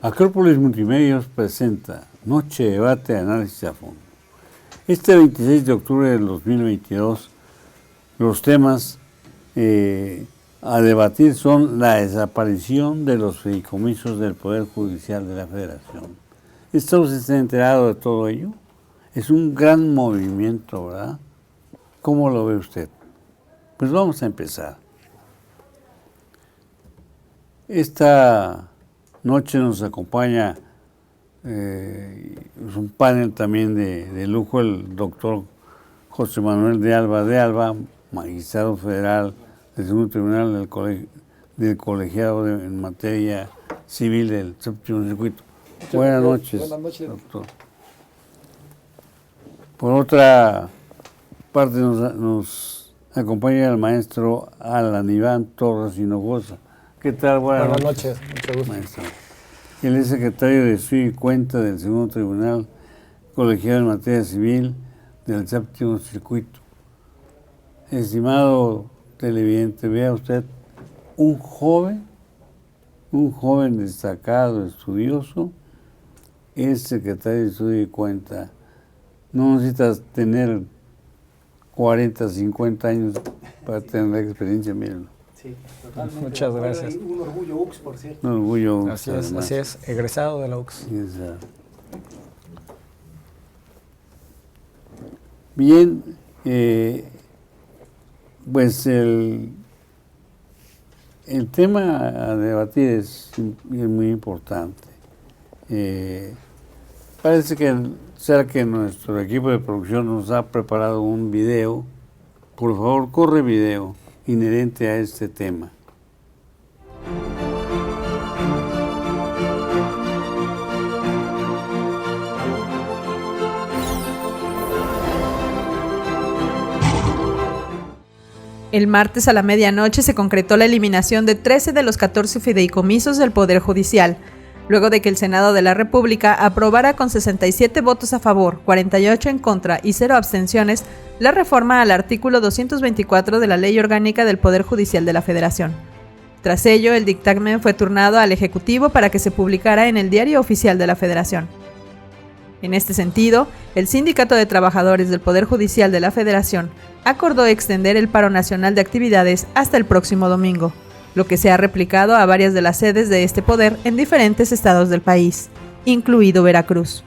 Acrópolis Multimedios presenta Noche de Debate, Análisis a Fondo. Este 26 de octubre del 2022, los temas a debatir son la desaparición de los fideicomisos del Poder Judicial de la Federación. ¿Está usted enterado de todo ello? Es un gran movimiento, ¿verdad? ¿Cómo lo ve usted? Pues vamos a empezar. Esta noche nos acompaña un panel también de lujo, el doctor José Manuel de Alba, magistrado federal del Segundo Tribunal del Colegiado en materia civil del Séptimo Circuito. Buenas noches, doctor. Por otra parte nos acompaña el maestro Alan Iván Torres Hinojosa. ¿Qué tal? Buenas noches, mucho gusto. Maestro. Él es secretario de Estudio y Cuenta del Segundo Tribunal Colegiado en Materia Civil del Séptimo Circuito. Estimado televidente, vea usted, un joven destacado, estudioso, es secretario de Estudio y Cuenta. No necesitas tener 40, 50 años para tener la experiencia, mírenlo. Sí, totalmente. Muchas gracias. Un orgullo UX, por cierto. Un orgullo. Así es, egresado de la UX. Bien, pues el tema a debatir es muy importante. Parece que nuestro equipo de producción nos ha preparado un video. Por favor, corre video inherente a este tema. El martes a la medianoche se concretó la eliminación de 13 de los 14 fideicomisos del Poder Judicial, luego de que el Senado de la República aprobara con 67 votos a favor, 48 en contra y 0 abstenciones la reforma al artículo 224 de la Ley Orgánica del Poder Judicial de la Federación. Tras ello, el dictamen fue turnado al Ejecutivo para que se publicara en el Diario Oficial de la Federación. En este sentido, el Sindicato de Trabajadores del Poder Judicial de la Federación acordó extender el paro nacional de actividades hasta el próximo domingo, lo que se ha replicado a varias de las sedes de este poder en diferentes estados del país, incluido Veracruz.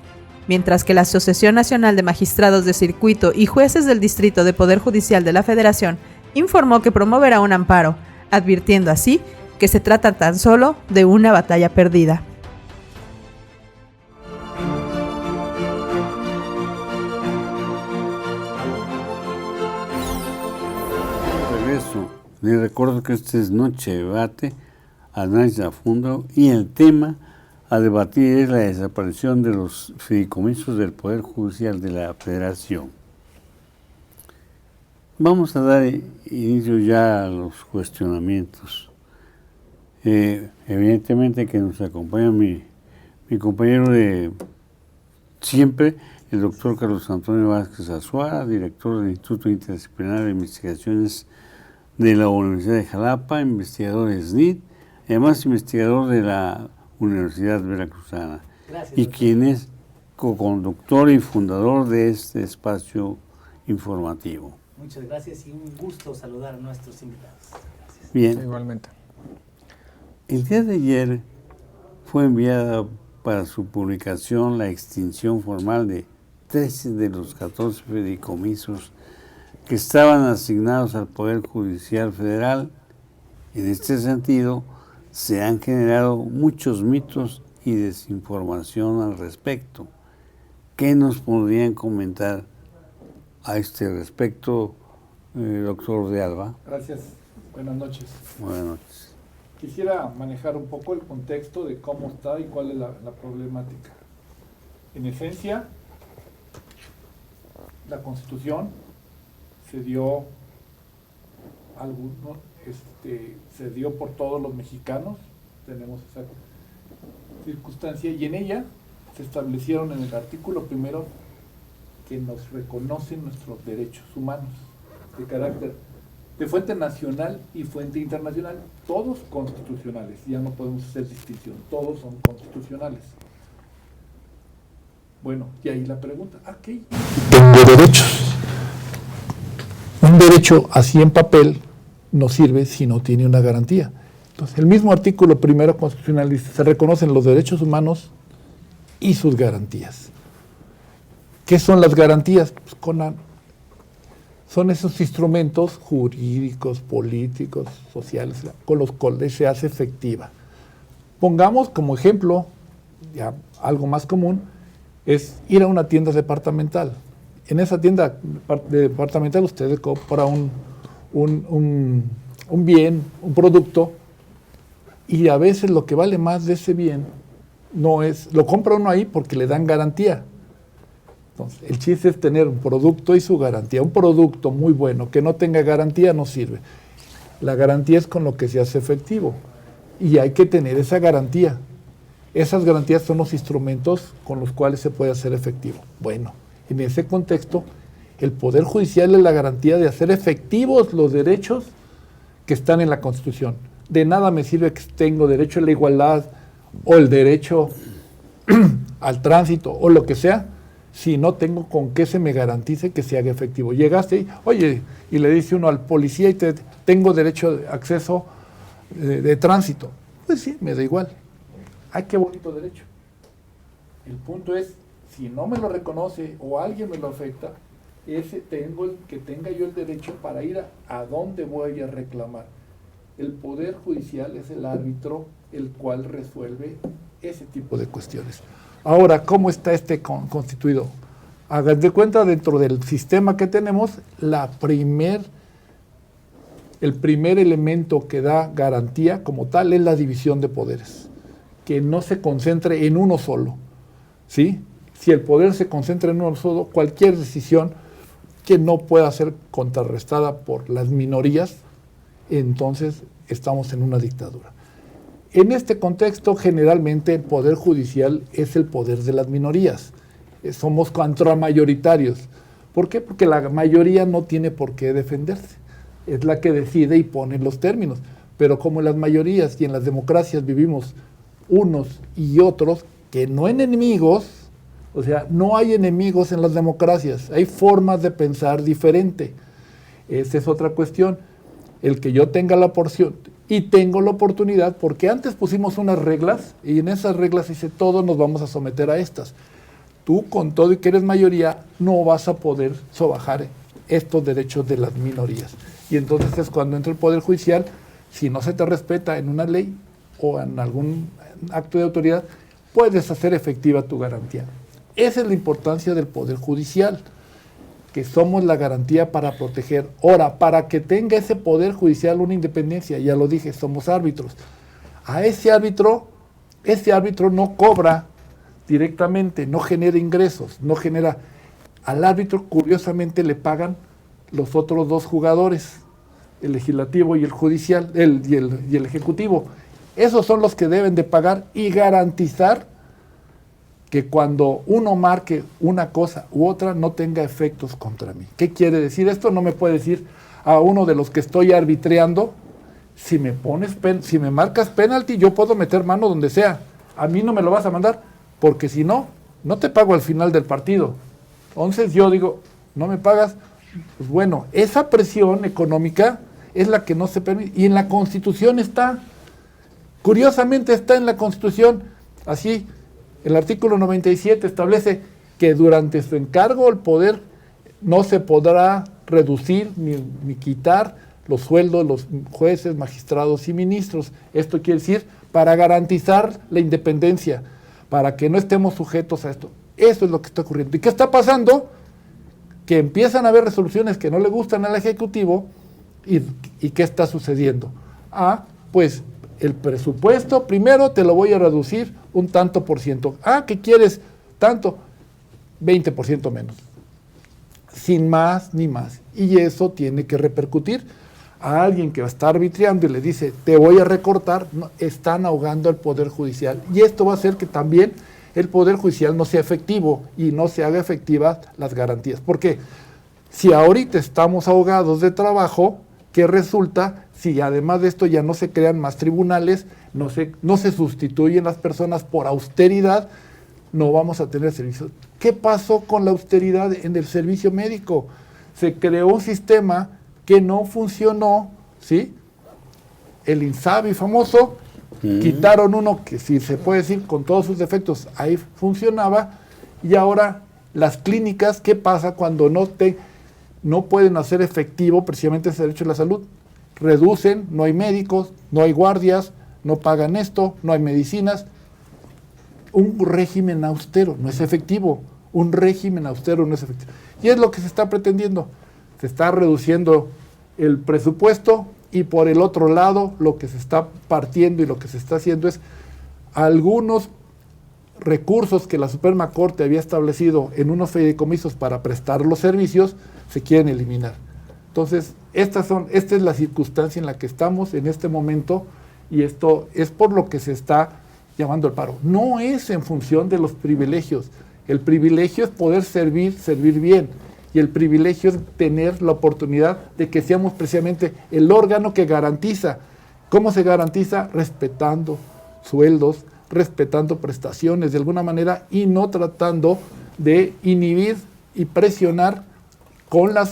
Mientras que la Asociación Nacional de Magistrados de Circuito y Jueces del Distrito de Poder Judicial de la Federación informó que promoverá un amparo, advirtiendo así que se trata tan solo de una batalla perdida. Les recuerdo que esta es Noche de Debate, Análisis a Fondo, y el tema a debatir es la desaparición de los fideicomisos del Poder Judicial de la Federación. Vamos a dar inicio ya a los cuestionamientos. Evidentemente que nos acompaña mi compañero de siempre, el doctor Carlos Antonio Vázquez Azuara, director del Instituto Interdisciplinario de Investigaciones de la Universidad de Jalapa, investigador SNIT, además investigador de la Universidad Veracruzana. Gracias, y doctor. Quien es co-conductor y fundador de este espacio informativo. Muchas gracias y un gusto saludar a nuestros invitados. Gracias. Bien. Igualmente. El día de ayer fue enviada para su publicación la extinción formal de 13 de los 14 fideicomisos que estaban asignados al Poder Judicial Federal. En este sentido, se han generado muchos mitos y desinformación al respecto. ¿Qué nos podrían comentar a este respecto, doctor de Alba? Gracias, buenas noches. Buenas noches. Quisiera manejar un poco el contexto de cómo está y cuál es la problemática. En esencia, la Constitución se dio se dio por todos los mexicanos, tenemos esa circunstancia, y en ella se establecieron en el artículo primero que nos reconocen nuestros derechos humanos de carácter de fuente nacional y fuente internacional, todos constitucionales, ya no podemos hacer distinción, todos son constitucionales. Bueno, y ahí la pregunta, ¿qué? Tengo derechos. Un derecho así en papel no sirve si no tiene una garantía. Entonces, el mismo artículo primero constitucional dice, se reconocen los derechos humanos y sus garantías. ¿Qué son las garantías? Pues son esos instrumentos jurídicos, políticos, sociales, con los cuales se hace efectiva. Pongamos como ejemplo, ya algo más común, es ir a una tienda departamental. En esa tienda departamental usted compra un bien, un producto, y a veces lo que vale más de ese bien no es, lo compra uno ahí porque le dan garantía. Entonces, el chiste es tener un producto y su garantía. Un producto muy bueno que no tenga garantía no sirve. La garantía es con lo que se hace efectivo y hay que tener esa garantía. Esas garantías son los instrumentos con los cuales se puede hacer efectivo. Bueno, en ese contexto, el Poder Judicial es la garantía de hacer efectivos los derechos que están en la Constitución. De nada me sirve que tengo derecho a la igualdad o el derecho al tránsito o lo que sea, si no tengo con qué se me garantice que se haga efectivo. Llegaste y, oye, y le dice uno al policía y tengo derecho de acceso de tránsito. Pues sí, me da igual. ¡Ay, qué bonito derecho! El punto es, si no me lo reconoce o alguien me lo afecta, que tenga yo el derecho para ir a donde voy a reclamar. El Poder Judicial es el árbitro el cual resuelve ese tipo de cuestiones. Ahora, ¿cómo está constituido? Hagan de cuenta, dentro del sistema que tenemos, el primer elemento que da garantía como tal es la división de poderes, que no se concentre en uno solo, ¿sí? Si el poder se concentra en uno solo, cualquier decisión que no pueda ser contrarrestada por las minorías, entonces estamos en una dictadura. En este contexto, generalmente el Poder Judicial es el poder de las minorías. Somos contramayoritarios. ¿Por qué? Porque la mayoría no tiene por qué defenderse. Es la que decide y pone los términos. Pero como en las mayorías y en las democracias vivimos unos y otros, que no enemigos, o sea, no hay enemigos en las democracias, hay formas de pensar diferente. Esa es otra cuestión. El que yo tenga la porción y tengo la oportunidad, porque antes pusimos unas reglas y en esas reglas dice todos nos vamos a someter a estas. Tú con todo y que eres mayoría no vas a poder sobajar estos derechos de las minorías. Y entonces es cuando entra el Poder Judicial, si no se te respeta en una ley o en algún acto de autoridad, puedes hacer efectiva tu garantía. Esa es la importancia del Poder Judicial, que somos la garantía para proteger. Ahora, para que tenga ese Poder Judicial una independencia, ya lo dije, somos árbitros. A ese árbitro no cobra directamente, no genera ingresos, no genera. Al árbitro, curiosamente, le pagan los otros dos jugadores, el legislativo y el judicial, y el ejecutivo. Esos son los que deben de pagar y garantizar que cuando uno marque una cosa u otra no tenga efectos contra mí. ¿Qué quiere decir esto? No me puede decir a uno de los que estoy arbitreando, si me marcas penalti, yo puedo meter mano donde sea. A mí no me lo vas a mandar, porque si no, no te pago al final del partido. Entonces yo digo, no me pagas, pues bueno, esa presión económica es la que no se permite. Y en la Constitución está, curiosamente está en la Constitución, así. El artículo 97 establece que durante su encargo el poder no se podrá reducir ni quitar los sueldos de los jueces, magistrados y ministros. Esto quiere decir para garantizar la independencia, para que no estemos sujetos a esto. Eso es lo que está ocurriendo. ¿Y qué está pasando? Que empiezan a haber resoluciones que no le gustan al Ejecutivo y ¿qué está sucediendo? Pues el presupuesto primero te lo voy a reducir un tanto por ciento. ¿Qué quieres? Tanto, 20% menos. Sin más ni más. Y eso tiene que repercutir a alguien que va a estar arbitreando y le dice, te voy a recortar, no, están ahogando al Poder Judicial. Y esto va a hacer que también el Poder Judicial no sea efectivo y no se haga efectivas las garantías. Porque si ahorita estamos ahogados de trabajo, ¿Qué resulta si además de esto ya no se crean más tribunales, no se sustituyen las personas por austeridad? No vamos a tener servicios. ¿Qué pasó con la austeridad en el servicio médico? Se creó un sistema que no funcionó, ¿sí? El INSABI famoso, quitaron uno que, si se puede decir, con todos sus defectos, ahí funcionaba, y ahora las clínicas, ¿qué pasa cuando no pueden hacer efectivo precisamente ese derecho a la salud? Reducen, no hay médicos, no hay guardias, no pagan esto, no hay medicinas. Un régimen austero no es efectivo, un régimen austero no es efectivo. Y es lo que se está pretendiendo. Se está reduciendo el presupuesto y por el otro lado lo que se está partiendo y lo que se está haciendo es algunos recursos que la Suprema Corte había establecido en unos fideicomisos para prestar los servicios, se quieren eliminar. Entonces, esta es la circunstancia en la que estamos en este momento, y esto es por lo que se está llamando el paro. No es en función de los privilegios. El privilegio es poder servir bien, y el privilegio es tener la oportunidad de que seamos precisamente el órgano que garantiza. ¿Cómo se garantiza? Respetando sueldos, respetando prestaciones de alguna manera, y no tratando de inhibir y presionar con la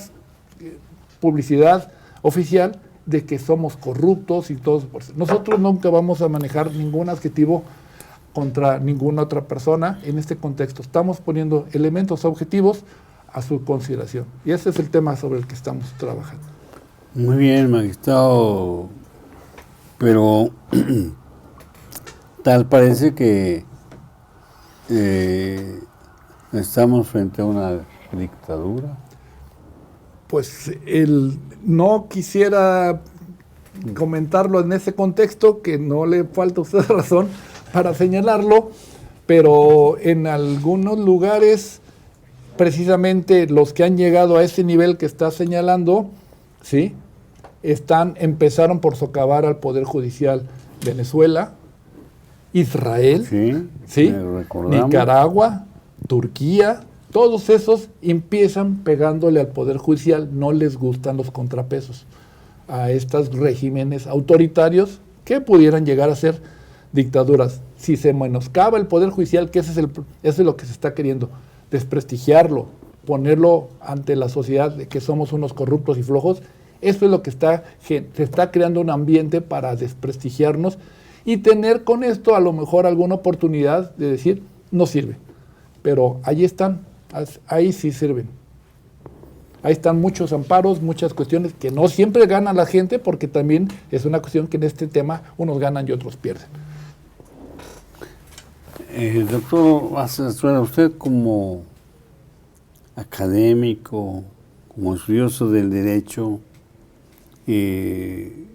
publicidad oficial de que somos corruptos y todo eso. Nosotros nunca vamos a manejar ningún adjetivo contra ninguna otra persona en este contexto. Estamos poniendo elementos objetivos a su consideración, y ese es el tema sobre el que estamos trabajando. Muy bien, magistrado, pero tal parece que estamos frente a una dictadura. Pues no quisiera comentarlo en ese contexto, que no le falta a usted razón para señalarlo, pero en algunos lugares, precisamente los que han llegado a ese nivel que está señalando, ¿sí?, empezaron por socavar al Poder Judicial. Venezuela, Israel, ¿sí? Nicaragua, Turquía, todos esos empiezan pegándole al Poder Judicial. No les gustan los contrapesos a estos regímenes autoritarios que pudieran llegar a ser dictaduras. Si se menoscaba el Poder Judicial, que eso es lo que se está queriendo, desprestigiarlo, ponerlo ante la sociedad de que somos unos corruptos y flojos, eso es lo que se está creando un ambiente para desprestigiarnos y tener con esto a lo mejor alguna oportunidad de decir, no sirve. Pero ahí están, ahí sí sirven. Ahí están muchos amparos, muchas cuestiones que no siempre gana la gente, porque también es una cuestión que en este tema unos ganan y otros pierden. Doctor Azuela, usted como académico, como estudioso del derecho, que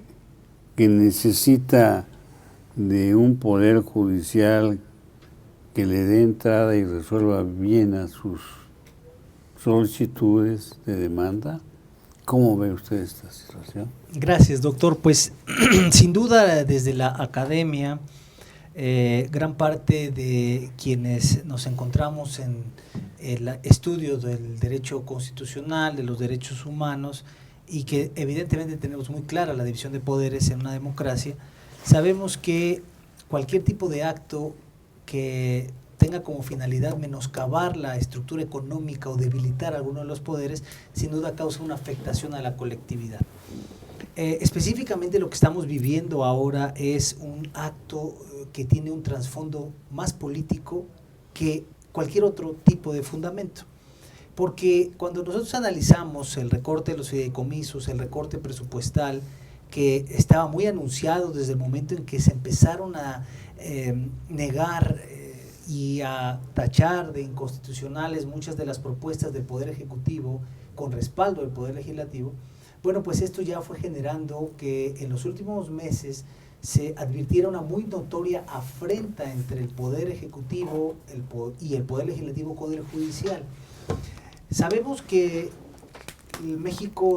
necesita de un poder judicial que le dé entrada y resuelva bien a sus solicitudes de demanda, ¿cómo ve usted esta situación? Gracias, doctor. Pues sin duda desde la academia, gran parte de quienes nos encontramos en el estudio del derecho constitucional, de los derechos humanos, y que evidentemente tenemos muy clara la división de poderes en una democracia, sabemos que cualquier tipo de acto que tenga como finalidad menoscabar la estructura económica o debilitar alguno de los poderes, sin duda causa una afectación a la colectividad. Específicamente lo que estamos viviendo ahora es un acto que tiene un trasfondo más político que cualquier otro tipo de fundamento. Porque cuando nosotros analizamos el recorte de los fideicomisos, el recorte presupuestal, que estaba muy anunciado desde el momento en que se empezaron a negar y a tachar de inconstitucionales muchas de las propuestas del Poder Ejecutivo con respaldo del Poder Legislativo, bueno, pues esto ya fue generando que en los últimos meses se advirtiera una muy notoria afrenta entre el Poder Ejecutivo y el Poder Legislativo con el Judicial. Sabemos que México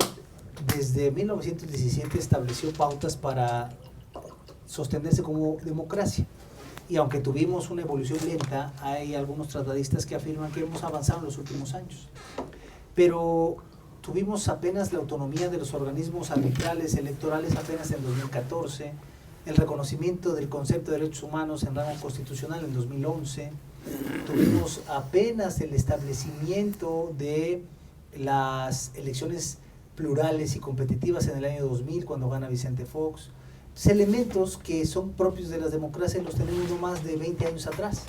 desde 1917 estableció pautas para sostenerse como democracia, y aunque tuvimos una evolución lenta, hay algunos tratadistas que afirman que hemos avanzado en los últimos años. Pero tuvimos apenas la autonomía de los organismos arbitrales electorales apenas en 2014, el reconocimiento del concepto de derechos humanos en rango constitucional en 2011, tuvimos apenas el establecimiento de las elecciones plurales y competitivas en el año 2000 cuando gana Vicente Fox. Elementos que son propios de las democracias los tenemos no más de 20 años atrás.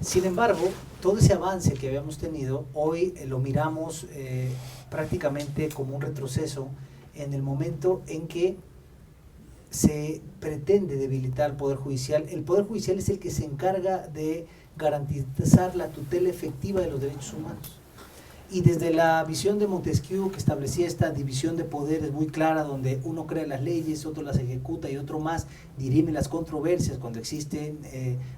Sin embargo, todo ese avance que habíamos tenido, hoy lo miramos prácticamente como un retroceso en el momento en que se pretende debilitar el Poder Judicial. El Poder Judicial es el que se encarga de garantizar la tutela efectiva de los derechos humanos. Y desde la visión de Montesquieu, que establecía esta división de poderes muy clara, donde uno crea las leyes, otro las ejecuta y otro más dirime las controversias cuando existen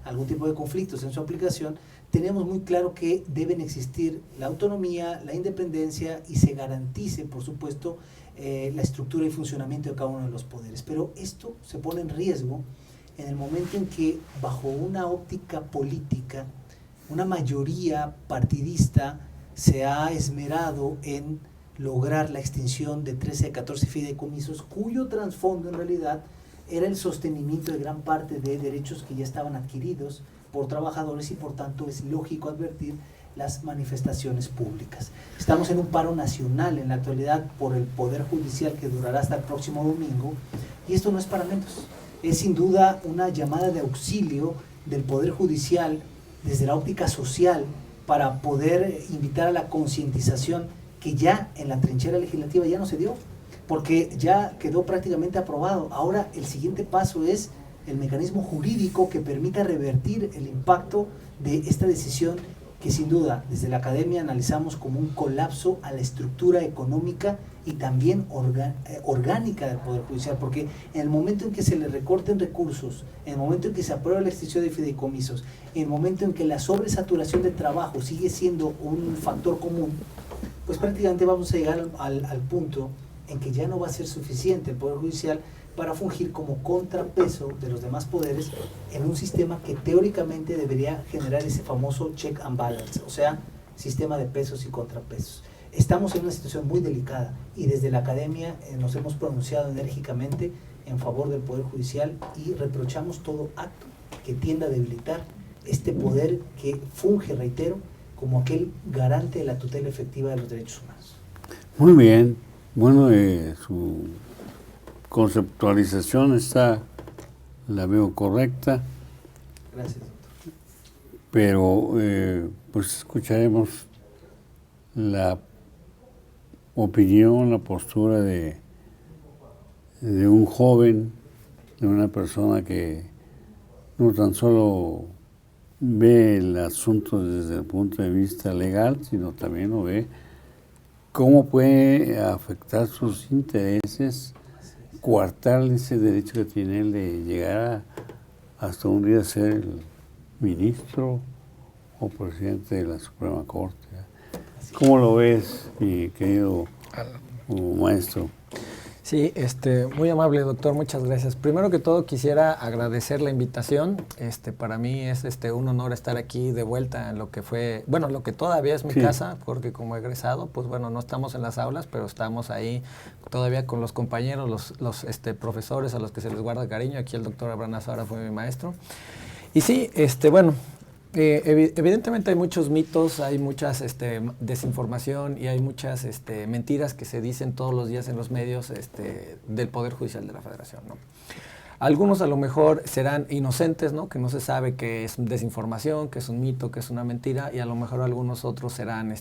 algún tipo de conflictos en su aplicación, tenemos muy claro que deben existir la autonomía, la independencia y se garantice, por supuesto, la estructura y funcionamiento de cada uno de los poderes. Pero esto se pone en riesgo en el momento en que, bajo una óptica política, una mayoría partidista se ha esmerado en lograr la extinción de 13 de 14 fideicomisos, cuyo trasfondo en realidad era el sostenimiento de gran parte de derechos que ya estaban adquiridos por trabajadores y por tanto es lógico advertir las manifestaciones públicas. Estamos en un paro nacional en la actualidad por el Poder Judicial que durará hasta el próximo domingo y esto no es para menos. Es sin duda una llamada de auxilio del Poder Judicial desde la óptica social para poder invitar a la concientización que ya en la trinchera legislativa ya no se dio, porque ya quedó prácticamente aprobado. Ahora el siguiente paso es el mecanismo jurídico que permita revertir el impacto de esta decisión que sin duda desde la academia analizamos como un colapso a la estructura económica y también orgánica del Poder Judicial, porque en el momento en que se le recorten recursos, en el momento en que se aprueba la extinción de fideicomisos, en el momento en que la sobresaturación de trabajo sigue siendo un factor común, pues prácticamente vamos a llegar al punto en que ya no va a ser suficiente el Poder Judicial para fungir como contrapeso de los demás poderes en un sistema que teóricamente debería generar ese famoso check and balance, o sea, sistema de pesos y contrapesos. Estamos en una situación muy delicada y desde la academia nos hemos pronunciado enérgicamente en favor del Poder Judicial y reprochamos todo acto que tienda a debilitar este poder que funge, reitero, como aquel garante de la tutela efectiva de los derechos humanos. Muy bien, bueno, su conceptualización la veo correcta. Gracias, doctor. Pero pues escucharemos la opinión, la postura de un joven, de una persona que no tan solo ve el asunto desde el punto de vista legal, sino también lo ve cómo puede afectar sus intereses, coartarle ese derecho que tiene él de llegar hasta un día a ser el ministro o presidente de la Suprema Corte. ¿Cómo lo ves, mi querido maestro? Sí, muy amable, doctor, muchas gracias. Primero que todo quisiera agradecer la invitación. Para mí es un honor estar aquí de vuelta en lo que fue, bueno, lo que todavía es mi casa, porque como egresado, pues bueno, no estamos en las aulas, pero estamos ahí todavía con los compañeros, los profesores a los que se les guarda cariño. Aquí el doctor Abraham Azara fue mi maestro. Y sí, bueno, evidentemente hay muchos mitos, hay muchas desinformación y hay muchas mentiras que se dicen todos los días en los medios del Poder Judicial de la Federación, ¿no? Algunos a lo mejor serán inocentes, ¿no? Que no se sabe que es desinformación, que es un mito, que es una mentira, y a lo mejor algunos otros serán,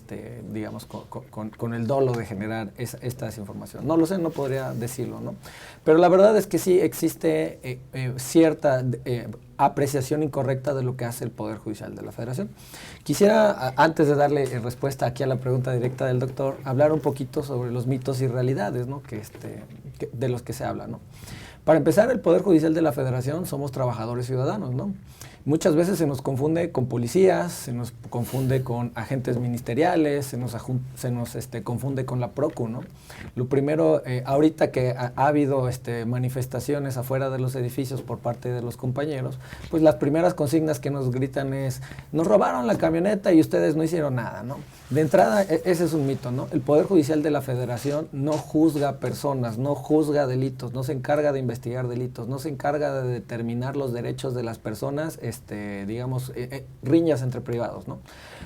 digamos, con el dolo de generar esta desinformación. No lo sé, no podría decirlo, ¿no? Pero la verdad es que sí existe cierta apreciación incorrecta de lo que hace el Poder Judicial de la Federación. Quisiera, antes de darle respuesta aquí a la pregunta directa del doctor, hablar un poquito sobre los mitos y realidades, ¿no? De los que se habla, ¿no? Para empezar, el Poder Judicial de la Federación somos trabajadores ciudadanos, ¿no? Muchas veces se nos confunde con policías, se nos confunde con agentes ministeriales, se nos confunde con la Procu, ¿no? Lo primero, ahorita que ha habido manifestaciones afuera de los edificios por parte de los compañeros, pues las primeras consignas que nos gritan es, nos robaron la camioneta y ustedes no hicieron nada, ¿no? De entrada, ese es un mito, ¿no? El Poder Judicial de la Federación no juzga personas, no juzga delitos, no se encarga de investigar delitos, no se encarga de determinar los derechos de las personas, digamos, riñas entre privados, ¿no?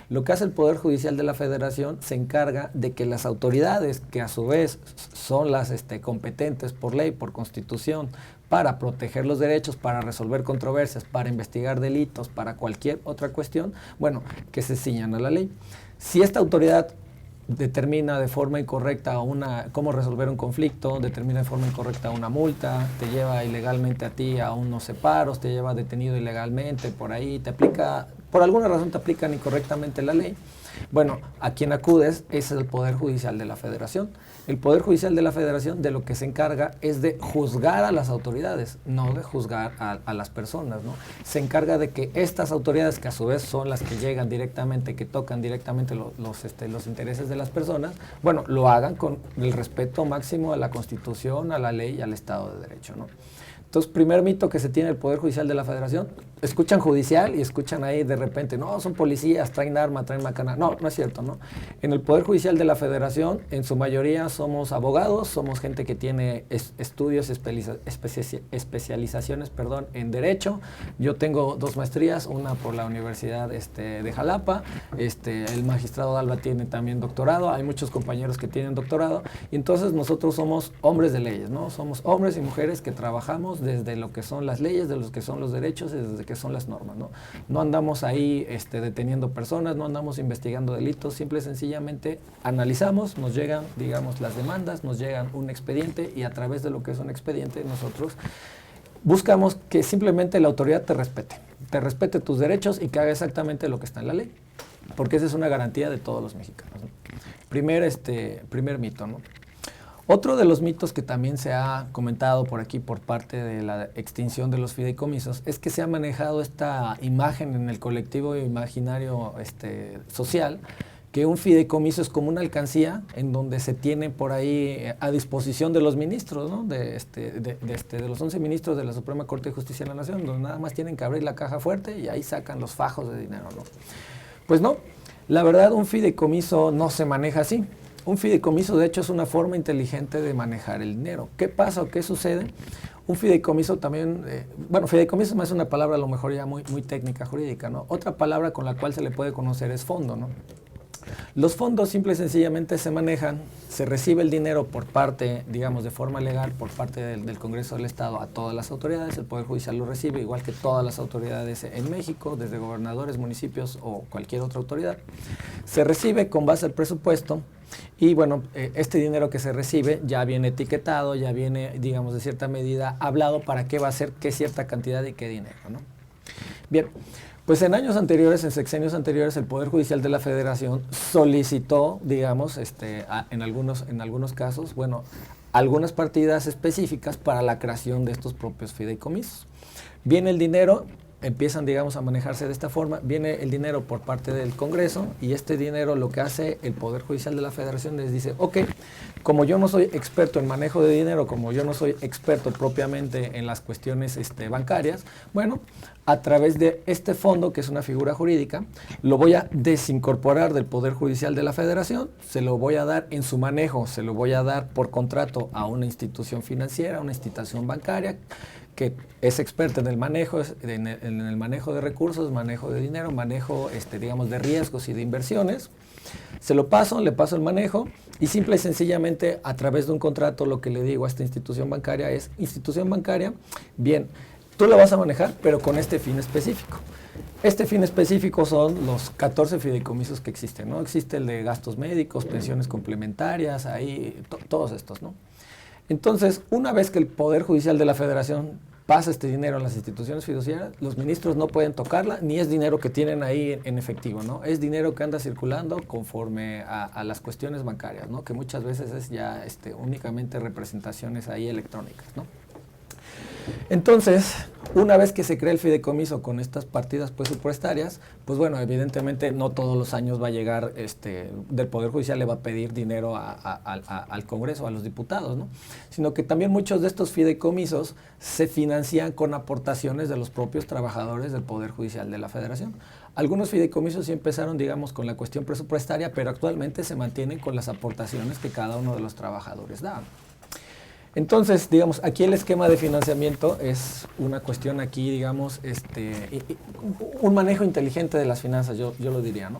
Lo que hace el Poder Judicial de la Federación se encarga de que las autoridades, que a su vez son las competentes por ley, por constitución, para proteger los derechos, para resolver controversias, para investigar delitos, para cualquier otra cuestión, bueno, que se ciñan a la ley. Si esta autoridad determina de forma incorrecta cómo resolver un conflicto, determina de forma incorrecta una multa, te lleva ilegalmente a ti a unos separos, te lleva detenido ilegalmente por ahí, por alguna razón te aplican incorrectamente la ley, bueno, a quien acudes es el Poder Judicial de la Federación. El Poder Judicial de la Federación de lo que se encarga es de juzgar a las autoridades, no de juzgar a las personas, ¿no? Se encarga de que estas autoridades, que a su vez son las que llegan directamente, que tocan directamente los intereses de las personas, bueno, lo hagan con el respeto máximo a la Constitución, a la ley y al Estado de Derecho, ¿no? Entonces, primer mito que se tiene del Poder Judicial de la Federación, escuchan judicial y escuchan ahí de repente, no, son policías, traen arma, traen macana. No, no es cierto, ¿no? En el Poder Judicial de la Federación, en su mayoría somos abogados, somos gente que tiene estudios, especializaciones, en Derecho. Yo tengo 2 maestrías, una por la Universidad de Jalapa, el magistrado Alba tiene también doctorado, hay muchos compañeros que tienen doctorado, y entonces nosotros somos hombres de leyes, ¿no? Somos hombres y mujeres que trabajamos desde lo que son las leyes, de lo que son los derechos y desde que son las normas, ¿no? No andamos ahí deteniendo personas, no andamos investigando delitos, simple y sencillamente analizamos, nos llegan, digamos, las demandas, nos llegan un expediente y a través de lo que es un expediente nosotros buscamos que simplemente la autoridad te respete tus derechos y que haga exactamente lo que está en la ley, porque esa es una garantía de todos los mexicanos, ¿no? Primer mito, ¿no? Otro de los mitos que también se ha comentado por aquí por parte de la extinción de los fideicomisos es que se ha manejado esta imagen en el colectivo imaginario social, que un fideicomiso es como una alcancía en donde se tiene por ahí a disposición de los ministros, ¿no? de los 11 ministros de la Suprema Corte de Justicia de la Nación, donde nada más tienen que abrir la caja fuerte y ahí sacan los fajos de dinero, ¿no? Pues no, la verdad un fideicomiso no se maneja así. Un fideicomiso, de hecho, es una forma inteligente de manejar el dinero. ¿Qué pasa o qué sucede? Un fideicomiso también, fideicomiso es una palabra a lo mejor ya muy técnica, jurídica, ¿no? Otra palabra con la cual se le puede conocer es fondo, ¿no? Los fondos simple y sencillamente se manejan, se recibe el dinero por parte, digamos, de forma legal, por parte del Congreso del Estado a todas las autoridades, el Poder Judicial lo recibe, igual que todas las autoridades en México, desde gobernadores, municipios o cualquier otra autoridad. Se recibe con base al presupuesto y bueno, este dinero que se recibe ya viene etiquetado, ya viene, digamos, de cierta medida hablado para qué va a ser, qué cierta cantidad y qué dinero, ¿no? Bien. Pues en años anteriores, en sexenios anteriores, el Poder Judicial de la Federación solicitó, digamos, en algunos casos, bueno, algunas partidas específicas para la creación de estos propios fideicomisos. Viene el dinero, empiezan, digamos, a manejarse de esta forma, viene el dinero por parte del Congreso y este dinero lo que hace el Poder Judicial de la Federación les dice, ok, como yo no soy experto en manejo de dinero, como yo no soy experto propiamente en las cuestiones bancarias, bueno, a través de este fondo, que es una figura jurídica, lo voy a desincorporar del Poder Judicial de la Federación, se lo voy a dar en su manejo, se lo voy a dar por contrato a una institución financiera, a una institución bancaria, que es experta en el manejo, en el manejo de recursos, manejo de dinero, manejo, digamos, de riesgos y de inversiones. Se lo paso, le paso el manejo y simple y sencillamente a través de un contrato lo que le digo a esta institución bancaria es, institución bancaria, bien, tú la vas a manejar, pero con este fin específico. Este fin específico son los 14 fideicomisos que existen, ¿no? Existe el de gastos médicos, pensiones complementarias, ahí, todos estos, ¿no? Entonces, una vez que el Poder Judicial de la Federación pasa este dinero a las instituciones fiduciarias, los ministros no pueden tocarla, ni es dinero que tienen ahí en efectivo, ¿no? Es dinero que anda circulando conforme a las cuestiones bancarias, ¿no? Que muchas veces es ya únicamente representaciones ahí electrónicas, ¿no? Entonces, una vez que se crea el fideicomiso con estas partidas presupuestarias, pues bueno, evidentemente no todos los años va a llegar, del Poder Judicial le va a pedir dinero al Congreso, a los diputados, ¿no? Sino que también muchos de estos fideicomisos se financian con aportaciones de los propios trabajadores del Poder Judicial de la Federación. Algunos fideicomisos sí empezaron, digamos, con la cuestión presupuestaria, pero actualmente se mantienen con las aportaciones que cada uno de los trabajadores da. Entonces, digamos, aquí el esquema de financiamiento es una cuestión aquí, digamos, un manejo inteligente de las finanzas, yo lo diría, ¿no?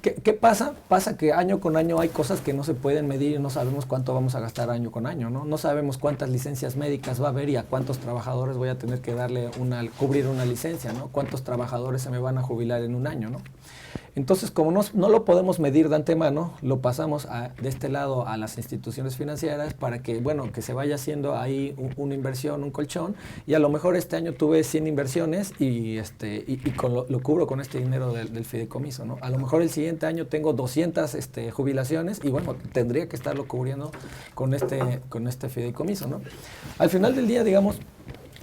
¿Qué pasa? Pasa que año con año hay cosas que no se pueden medir y no sabemos cuánto vamos a gastar año con año, ¿no? No sabemos cuántas licencias médicas va a haber y a cuántos trabajadores voy a tener que cubrir una licencia, ¿no? Cuántos trabajadores se me van a jubilar en un año, ¿no? Entonces, como no lo podemos medir de antemano, lo pasamos de este lado a las instituciones financieras para que, bueno, que se vaya haciendo ahí una inversión, un colchón, y a lo mejor este año tuve 100 inversiones y lo cubro con este dinero del fideicomiso, ¿no? A lo mejor el siguiente año tengo 200 jubilaciones y, bueno, tendría que estarlo cubriendo con este fideicomiso, ¿no? Al final del día, digamos,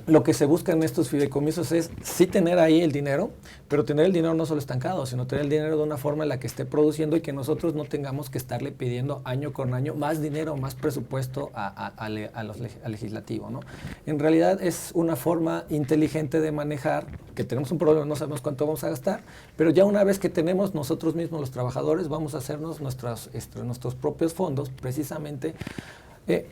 lo que se busca en estos fideicomisos es sí tener ahí el dinero, pero tener el dinero no solo estancado, sino tener el dinero de una forma en la que esté produciendo y que nosotros no tengamos que estarle pidiendo año con año más dinero, más presupuesto al legislativo, ¿no? En realidad es una forma inteligente de manejar, que tenemos un problema, no sabemos cuánto vamos a gastar, pero ya una vez que tenemos nosotros mismos los trabajadores, vamos a hacernos nuestros propios fondos, precisamente